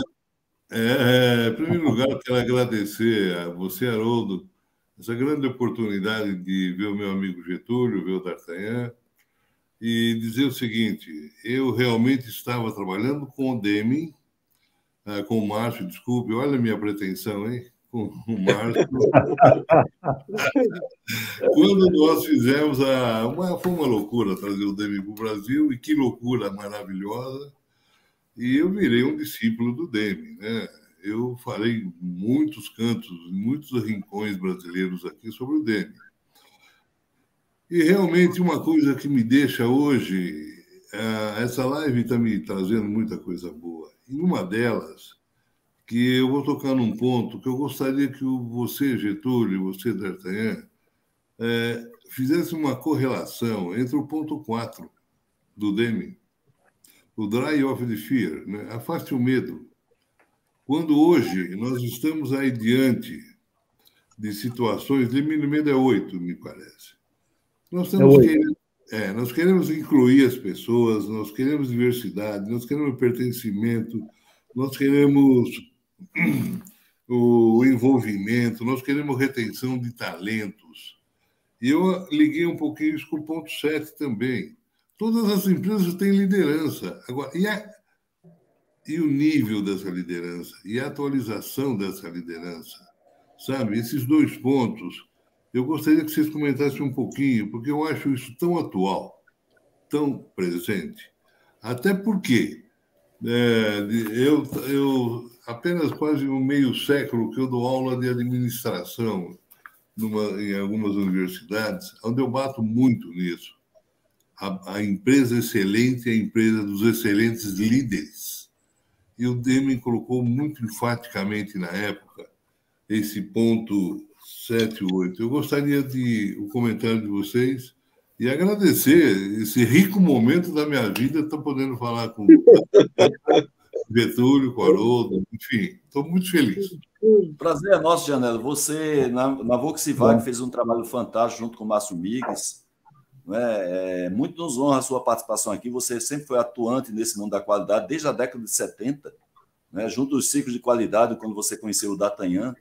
Em primeiro lugar, quero agradecer a você, Haroldo, essa grande oportunidade de ver o meu amigo Getúlio, ver o D'Artagnan, e dizer o seguinte: eu realmente estava trabalhando com o DEME, com o Márcio, desculpe, olha a minha pretensão, hein? Com o Márcio. Quando nós fizemos foi uma loucura trazer o DEME para o Brasil, e que loucura maravilhosa, e eu virei um discípulo do DEME, né? Eu falei em muitos cantos, em muitos rincões brasileiros aqui sobre o DEME. E realmente uma coisa que me deixa hoje, essa live está me trazendo muita coisa boa. E uma delas, que eu vou tocar num ponto que eu gostaria que você, Getúlio, você, D'Artagnan, fizesse uma correlação entre o ponto 4 do DEME, o Dry Off the Fear, né? Afaste o medo. Quando hoje nós estamos aí diante de situações, de medo é 8, me parece. Nós queremos incluir as pessoas, nós queremos diversidade, nós queremos pertencimento, nós queremos o envolvimento, nós queremos retenção de talentos. E eu liguei um pouquinho isso com o ponto 7 também. Todas as empresas têm liderança. Agora, e o nível dessa liderança? E a atualização dessa liderança? Sabe, esses dois pontos Eu gostaria que vocês comentassem um pouquinho, porque eu acho isso tão atual, tão presente. Até porque eu apenas quase um meio século que eu dou aula de administração em algumas universidades, onde eu bato muito nisso. A empresa excelente é a empresa dos excelentes líderes. E o Deming colocou muito enfaticamente na época esse ponto 7, 8. Eu gostaria de o comentário de vocês e agradecer esse rico momento da minha vida, estou podendo falar com Getúlio, com Haroldo, enfim, estou muito feliz. Prazer é nosso, Janela. Você, na Volkswagen, fez um trabalho fantástico junto com o Márcio Migues. Muito nos honra a sua participação aqui. Você sempre foi atuante nesse mundo da qualidade, desde a década de 70, junto aos ciclos de qualidade, quando você conheceu o D'Artagnan.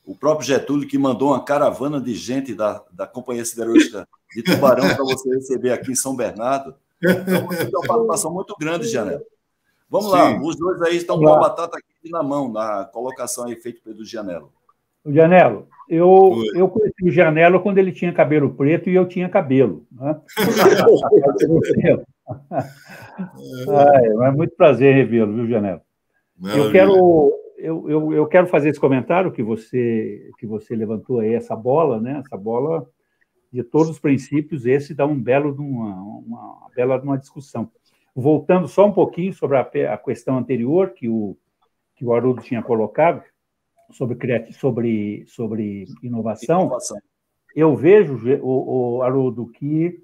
O próprio Getúlio, que mandou uma caravana de gente da Companhia Siderúrgica de Tubarão para você receber aqui em São Bernardo. Então, você tem uma participação muito grande, Janela. Vamos lá, os dois aí estão com a batata aqui na mão, na colocação aí feita pelo Gianello. O Gianello, eu conheci o Gianello quando ele tinha cabelo preto e eu tinha cabelo. Né? É muito prazer revê-lo, viu, Gianello? Eu quero fazer esse comentário que você levantou aí, essa bola, né? Essa bola de todos os princípios, esse dá uma bela discussão. Voltando só um pouquinho sobre a questão anterior que o Haroldo tinha colocado, sobre inovação, eu vejo, Haroldo, que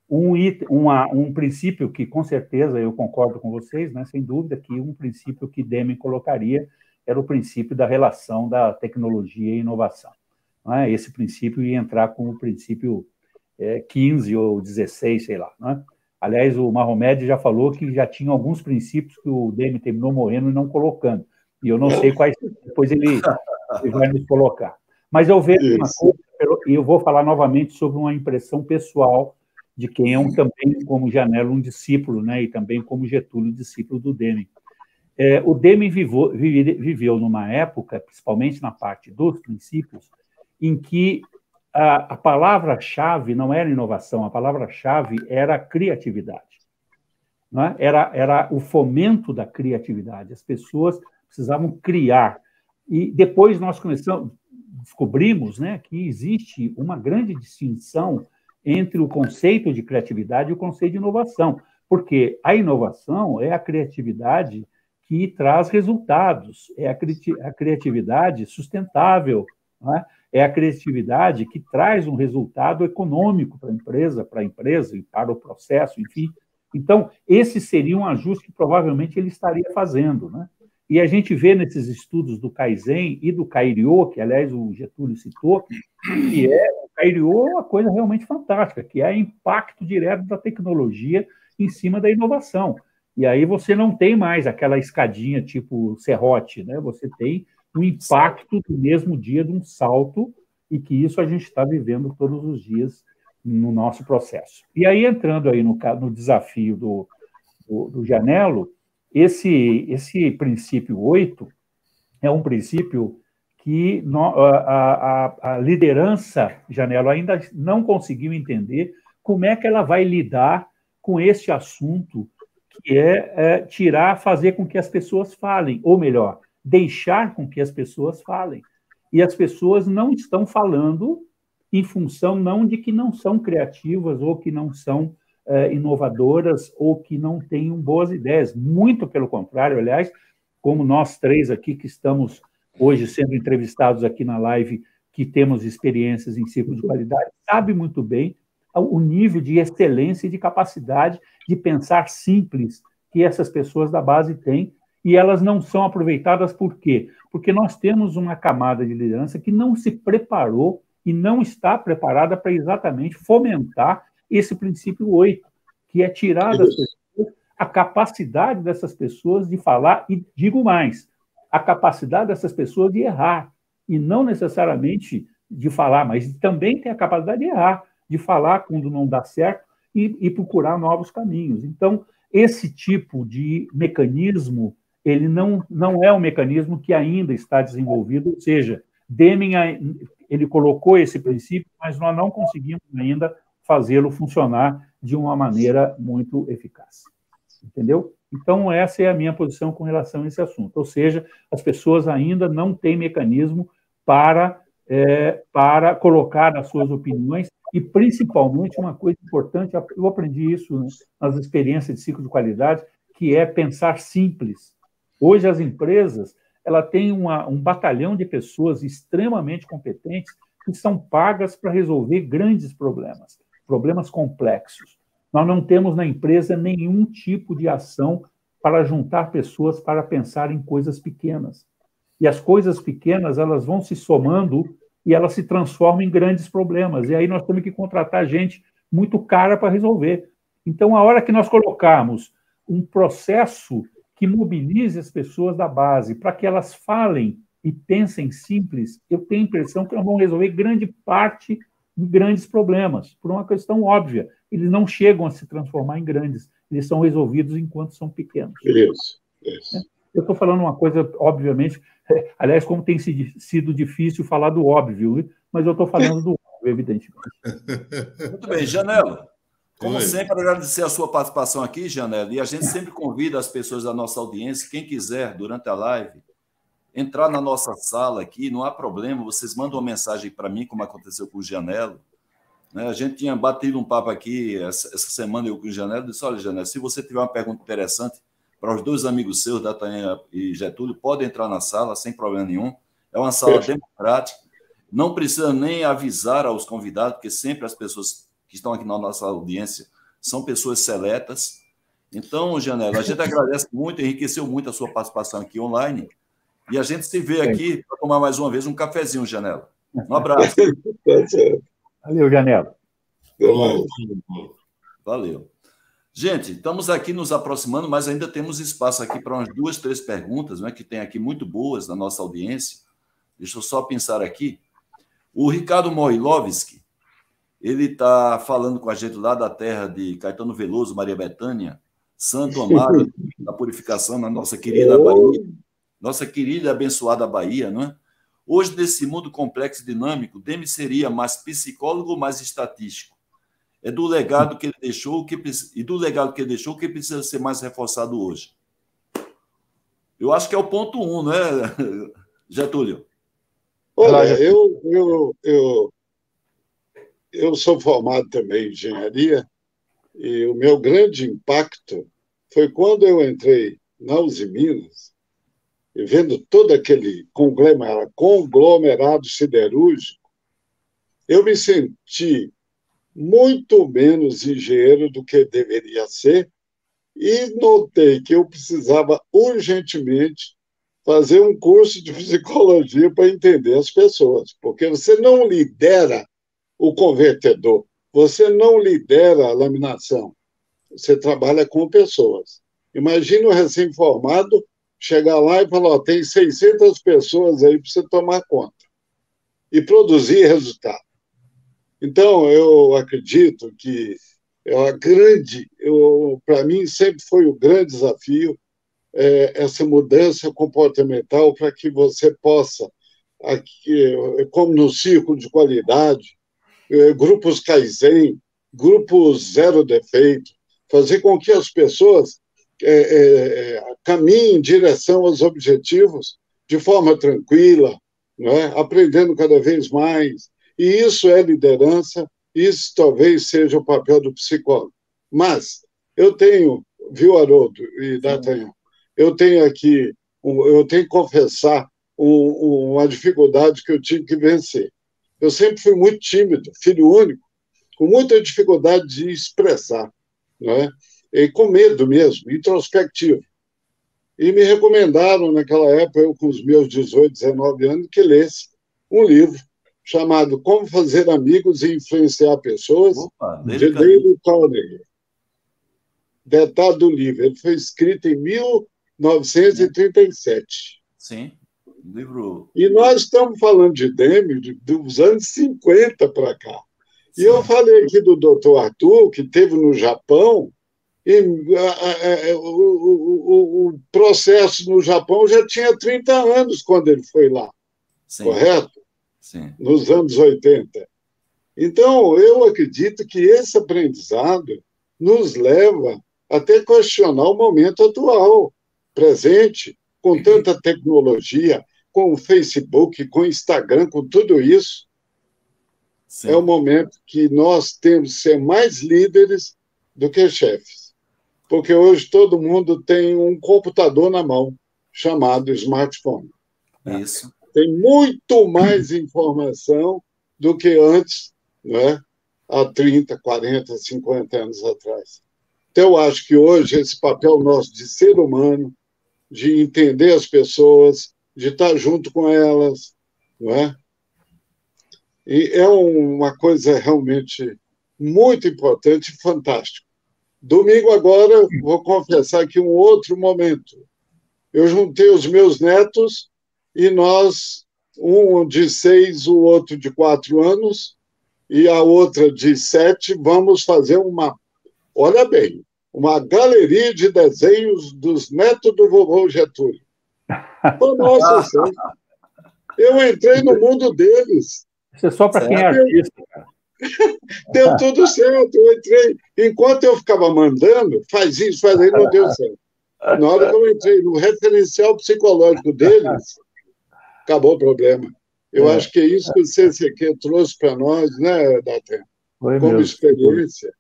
um princípio que, com certeza, eu concordo com vocês, né, sem dúvida, que um princípio que Deming colocaria era o princípio da relação da tecnologia e inovação. Né? Esse princípio ia entrar como o princípio 15 ou 16, sei lá, né? Aliás, o Mahomed já falou que já tinha alguns princípios que o Deming terminou morrendo e não colocando. E eu não sei quais, depois ele vai nos colocar. Mas eu vejo uma coisa, e eu vou falar novamente sobre uma impressão pessoal de quem é também, como Gianello, um discípulo, né, e também como Getúlio, discípulo do Deming. O Deming viveu numa época, principalmente na parte dos princípios, em que a palavra-chave não era inovação, a palavra-chave era criatividade. Não é? Era o fomento da criatividade. As pessoas precisavam criar. E depois nós descobrimos, né, que existe uma grande distinção entre o conceito de criatividade e o conceito de inovação, porque a inovação é a criatividade que traz resultados, é a criatividade sustentável, não é? É a criatividade que traz um resultado econômico para a empresa e para o processo, enfim. Então, esse seria um ajuste que provavelmente ele estaria fazendo, né? E a gente vê nesses estudos do Kaizen e do Kairyō, que, aliás, o Getúlio citou, que o Kairyō é uma coisa realmente fantástica, que é o impacto direto da tecnologia em cima da inovação. E aí você não tem mais aquela escadinha tipo serrote, né? Você tem o impacto do mesmo dia de um salto, e que isso a gente está vivendo todos os dias no nosso processo. E aí, entrando aí no desafio do Gianello, esse princípio 8 é um princípio que a liderança, Gianello, ainda não conseguiu entender como é que ela vai lidar com este assunto, que é fazer com que as pessoas falem, ou melhor, deixar com que as pessoas falem. E as pessoas não estão falando em função não de que não são criativas ou que não são inovadoras ou que não tenham boas ideias. Muito pelo contrário, aliás, como nós três aqui que estamos hoje sendo entrevistados aqui na live, que temos experiências em ciclo de qualidade, sabe muito bem o nível de excelência e de capacidade de pensar simples que essas pessoas da base têm, e elas não são aproveitadas por quê? Porque nós temos uma camada de liderança que não se preparou e não está preparada para exatamente fomentar esse princípio 8, que é tirar das pessoas a capacidade dessas pessoas de falar, e digo mais, a capacidade dessas pessoas de errar, e não necessariamente de falar, mas também tem a capacidade de errar, de falar quando não dá certo e procurar novos caminhos. Então, esse tipo de mecanismo, ele não é um mecanismo que ainda está desenvolvido, ou seja, Deming ele colocou esse princípio, mas nós não conseguimos ainda fazê-lo funcionar de uma maneira muito eficaz. Entendeu? Então, essa é a minha posição com relação a esse assunto. Ou seja, as pessoas ainda não têm mecanismo para colocar as suas opiniões e, principalmente, uma coisa importante, eu aprendi isso, né, nas experiências de ciclo de qualidade, que é pensar simples. Hoje, as empresas têm um batalhão de pessoas extremamente competentes que são pagas para resolver grandes problemas complexos. Nós não temos na empresa nenhum tipo de ação para juntar pessoas para pensar em coisas pequenas. E as coisas pequenas, elas vão se somando e elas se transformam em grandes problemas. E aí nós temos que contratar gente muito cara para resolver. Então, a hora que nós colocarmos um processo que mobilize as pessoas da base para que elas falem e pensem simples, eu tenho a impressão que nós vamos resolver grande parte de grandes problemas, por uma questão óbvia. Eles não chegam a se transformar em grandes, eles são resolvidos enquanto são pequenos. Isso. Eu estou falando uma coisa, obviamente, aliás, como tem sido difícil falar do óbvio, mas eu estou falando do óbvio, evidentemente. Muito bem, Janela. Como sempre, agradecer a sua participação aqui, Janela, e a gente sempre convida as pessoas da nossa audiência, quem quiser, durante a live, entrar na nossa sala aqui, não há problema, vocês mandam uma mensagem para mim, como aconteceu com o Janela. A gente tinha batido um papo aqui essa semana, eu com o Janela, disse, olha, Janela, se você tiver uma pergunta interessante para os dois amigos seus, D'Artagnan e Getúlio, pode entrar na sala, sem problema nenhum. É uma sala democrática, não precisa nem avisar aos convidados, porque sempre as pessoas que estão aqui na nossa audiência são pessoas seletas. Então, Janela, a gente agradece muito, enriqueceu muito a sua participação aqui online, e a gente se vê aqui para tomar mais uma vez um cafezinho, Janela. Um abraço. Valeu, Janela. Valeu. Gente, estamos aqui nos aproximando, mas ainda temos espaço aqui para umas 2, 3 perguntas, né, que tem aqui muito boas na nossa audiência. Deixa eu só pensar aqui. O Ricardo Moilovski, ele está falando com a gente lá da terra de Caetano Veloso, Maria Bethânia, Santo Amaro, da Purificação, na nossa querida Bahia, nossa querida e abençoada Bahia, não é? Hoje, nesse mundo complexo e dinâmico, Demi seria mais psicólogo ou mais estatístico? É do legado que ele deixou, o que precisa ser mais reforçado hoje? Eu acho que é o ponto 1, não é, Getúlio? Olha, eu sou formado também em engenharia e o meu grande impacto foi quando eu entrei na Uzi Minas e vendo todo aquele conglomerado siderúrgico, eu me senti muito menos engenheiro do que deveria ser e notei que eu precisava urgentemente fazer um curso de psicologia para entender as pessoas, porque você não lidera o convertedor, você não lidera a laminação, você trabalha com pessoas. Imagina o recém-formado chegar lá e falar, tem 600 pessoas aí para você tomar conta e produzir resultado. Então, eu acredito que para mim sempre foi o grande desafio essa mudança comportamental para que você possa, como no círculo de qualidade, grupos Kaizen, grupos zero defeito, fazer com que as pessoas caminhem em direção aos objetivos de forma tranquila, não é? Aprendendo cada vez mais. E isso é liderança, isso talvez seja o papel do psicólogo. Mas eu tenho, viu, Haroldo e D'Artagnan, eu tenho que confessar uma dificuldade que eu tive que vencer. Eu sempre fui muito tímido, filho único, com muita dificuldade de expressar, não é? E com medo mesmo, introspectivo. E me recomendaram, naquela época, eu com os meus 18, 19 anos, que lesse um livro chamado Como Fazer Amigos e Influenciar Pessoas, de Dale Carnegie. Detalhe do livro, ele foi escrito em 1937. Sim, livro... E nós estamos falando de Demi dos anos 50 para cá. Sim. E eu falei aqui do Dr. Arthur, que esteve no Japão, e o processo no Japão já tinha 30 anos quando ele foi lá, sim, correto? Sim. nos anos 80. Então, eu acredito que esse aprendizado nos leva até questionar o momento atual, presente, com tanta tecnologia, com o Facebook, com o Instagram, com tudo isso. Sim. É o momento que nós temos que ser mais líderes do que chefes. Porque hoje todo mundo tem um computador na mão, chamado smartphone. Isso. Tem muito mais informação do que antes, né? Há 30, 40, 50 anos atrás. Então, eu acho que hoje esse papel nosso de ser humano, de entender as pessoas, de estar junto com elas, não é? E é uma coisa realmente muito importante e fantástica. Domingo agora, vou confessar aqui um outro momento. Eu juntei os meus netos e nós, um de 6, o outro de 4 anos e a outra de 7, vamos fazer olha bem, uma galeria de desenhos dos netos do vovô Getúlio. Nossa, eu entrei no mundo deles. Isso é só para quem é artista, cara. Deu tudo certo, eu entrei. Enquanto eu ficava mandando, faz isso, faz aí, não deu certo. Na hora que eu entrei no referencial psicológico deles, acabou o problema. Eu acho que é isso que o CCQ trouxe para nós, né, Datan? Como experiência.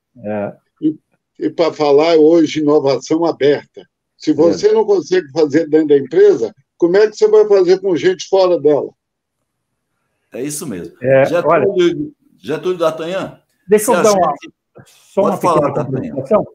E para falar hoje, inovação aberta. Se você não consegue fazer dentro da empresa, como é que você vai fazer com gente fora dela? É isso mesmo. Getúlio D'Artagnan. Deixa eu dar só uma pequena complementação.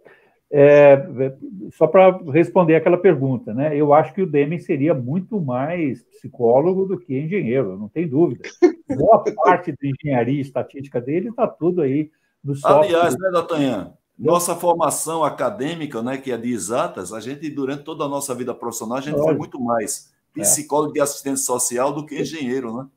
Só para responder aquela pergunta, né? Eu acho que o Deming seria muito mais psicólogo do que engenheiro, não tem dúvida. Boa parte da engenharia e estatística dele está tudo aí no software. Aliás, né, D'Artagnan, nossa formação acadêmica, né, que é de exatas, a gente, durante toda a nossa vida profissional, a gente foi muito mais psicólogo de assistente social do que engenheiro, né?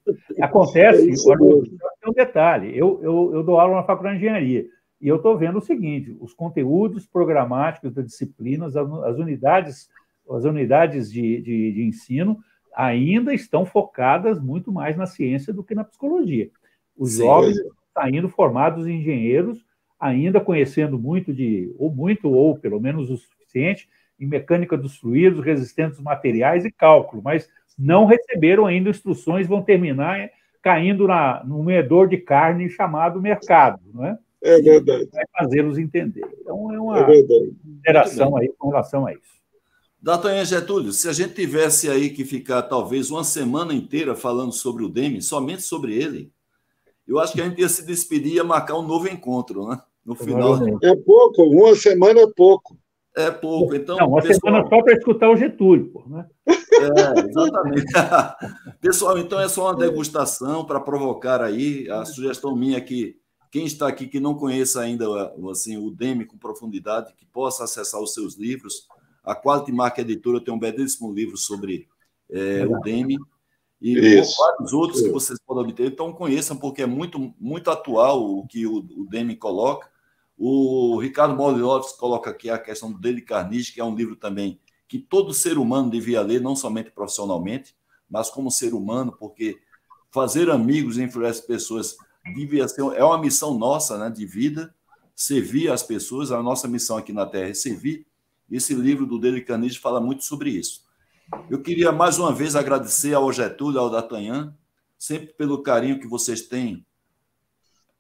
Acontece, olha, tem um detalhe, eu dou aula na faculdade de engenharia, e eu estou vendo o seguinte, os conteúdos programáticos das disciplinas, as unidades de ensino ainda estão focadas muito mais na ciência do que na psicologia. Os jovens estão saindo formados em engenheiros, ainda conhecendo muito ou pelo menos o suficiente, em mecânica dos fluidos, resistência dos materiais e cálculo, mas não receberam ainda instruções, vão terminar caindo num moedor de carne chamado mercado, não é? É verdade. Vai fazê-los entender. Então, é uma interação aí com relação a isso. D'Artagnan, Getúlio, se a gente tivesse aí que ficar talvez uma semana inteira falando sobre o Deming, somente sobre ele, eu acho que a gente ia se despedir e ia marcar um novo encontro, né? No final. É pouco, uma semana é pouco. É pouco, então... Não, uma semana só para escutar o Getúlio, pô, né? Exatamente. Pessoal, então é só uma degustação para provocar aí. A sugestão minha é que quem está aqui que não conheça ainda assim, o Deming com profundidade, que possa acessar os seus livros. A Quality Mark Editora tem um belíssimo livro sobre o Deming e vários outros que vocês podem obter. Então conheçam, porque é muito, muito atual o que o Deming coloca. O Ricardo Molinovski coloca aqui a questão do Dale Carnegie, que é um livro também que todo ser humano devia ler, não somente profissionalmente, mas como ser humano, porque fazer amigos e influenciar pessoas devia ser, é uma missão nossa, né, de vida, servir as pessoas. A nossa missão aqui na Terra é servir. Esse livro do Dale Carnegie fala muito sobre isso. Eu queria mais uma vez agradecer ao Getúlio, ao D'Artagnan, sempre pelo carinho que vocês têm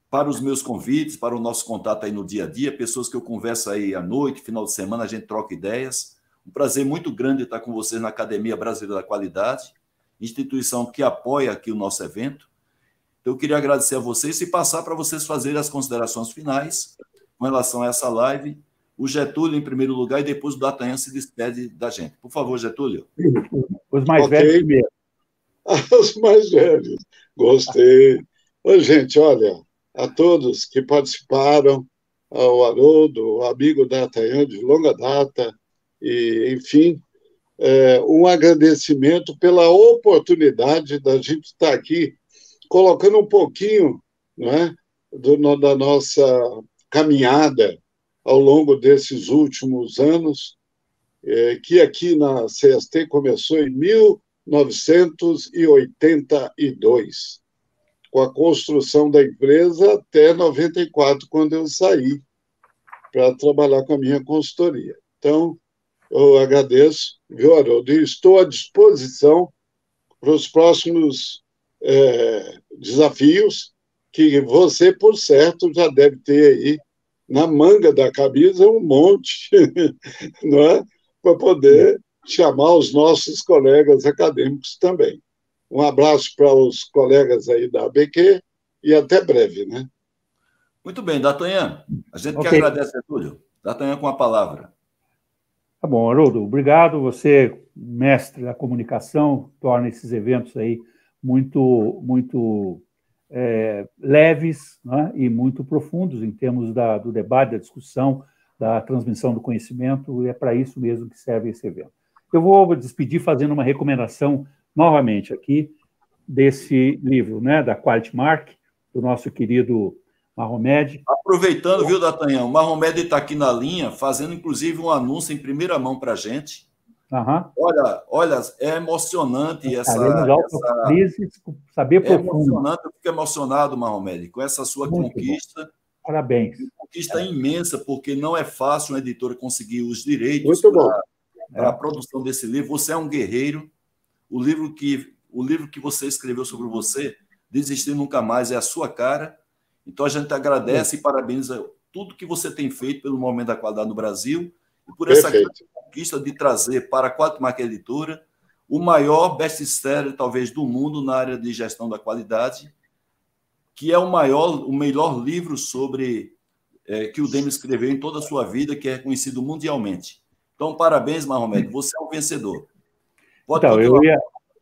para os meus convites, para o nosso contato aí no dia a dia, pessoas que eu converso aí à noite, final de semana, a gente troca ideias. Um prazer muito grande estar com vocês na Academia Brasileira da Qualidade, instituição que apoia aqui o nosso evento. Então, eu queria agradecer a vocês e passar para vocês fazerem as considerações finais com relação a essa live. O Getúlio, em primeiro lugar, e depois o D'Artagnan se despede da gente. Por favor, Getúlio. Os mais velhos primeiro. Os mais velhos. Gostei. Oi, gente, olha, a todos que participaram, ao Haroldo, o amigo D'Artagnan de longa data, e, enfim, um agradecimento pela oportunidade da gente estar aqui colocando um pouquinho, não é, da nossa caminhada ao longo desses últimos anos, que aqui na CST começou em 1982. com a construção da empresa até 94, quando eu saí para trabalhar com a minha consultoria. Então, eu agradeço, viu, Haroldo? E estou à disposição para os próximos desafios que você, por certo, já deve ter aí na manga da camisa um monte, não é? Para poder chamar os nossos colegas acadêmicos também. Um abraço para os colegas aí da ABQ e até breve, né? Muito bem, D'Artagnan. A gente que agradece, Túlio. D'Artagnan com a palavra. Tá bom, Haroldo. Obrigado. Você, mestre da comunicação, torna esses eventos aí muito leves, né, e muito profundos em termos do debate, da discussão, da transmissão do conhecimento, e é para isso mesmo que serve esse evento. Eu vou despedir fazendo uma recomendação novamente aqui desse livro, né, da Quality Mark, do nosso querido Mahomed. Aproveitando, viu, D'Artagnan, o Mahomed está aqui na linha, fazendo inclusive um anúncio em primeira mão para a gente. Olha, é emocionante saber profundo. Emocionante, eu fico emocionado, Mahomed, com essa sua conquista. Bom. Parabéns. Uma conquista imensa, porque não é fácil uma editora conseguir os direitos para a produção desse livro. Você é um guerreiro. O livro que você escreveu sobre você, Desistir Nunca Mais, é a sua cara. Então, a gente agradece e parabeniza tudo que você tem feito pelo Momento da Qualidade no Brasil e por essa conquista de trazer para a Quality Mark Editora o maior best-seller, talvez, do mundo na área de gestão da qualidade, que é o melhor livro sobre que o Demi escreveu em toda a sua vida, que é conhecido mundialmente. Então, parabéns, Mahomed, você é o vencedor. Então,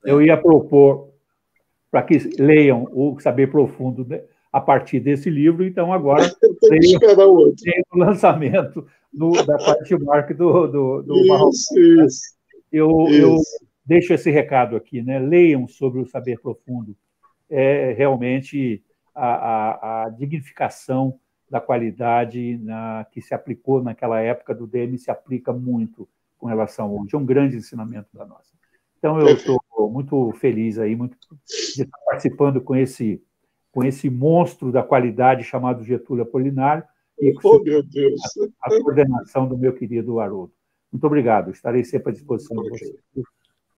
eu ia propor para que leiam o Saber Profundo a partir desse livro, então agora tem o lançamento da Quality Mark do Mahomed. Eu deixo esse recado aqui, né? Leiam sobre o Saber Profundo. É realmente a dignificação da qualidade que se aplicou naquela época do DM se aplica muito com relação a hoje. É um grande ensinamento da nossa. Então, eu estou muito feliz aí, de estar participando com esse monstro da qualidade chamado Getúlio Apolinário e com a coordenação do meu querido Haroldo. Muito obrigado, estarei sempre à disposição de vocês.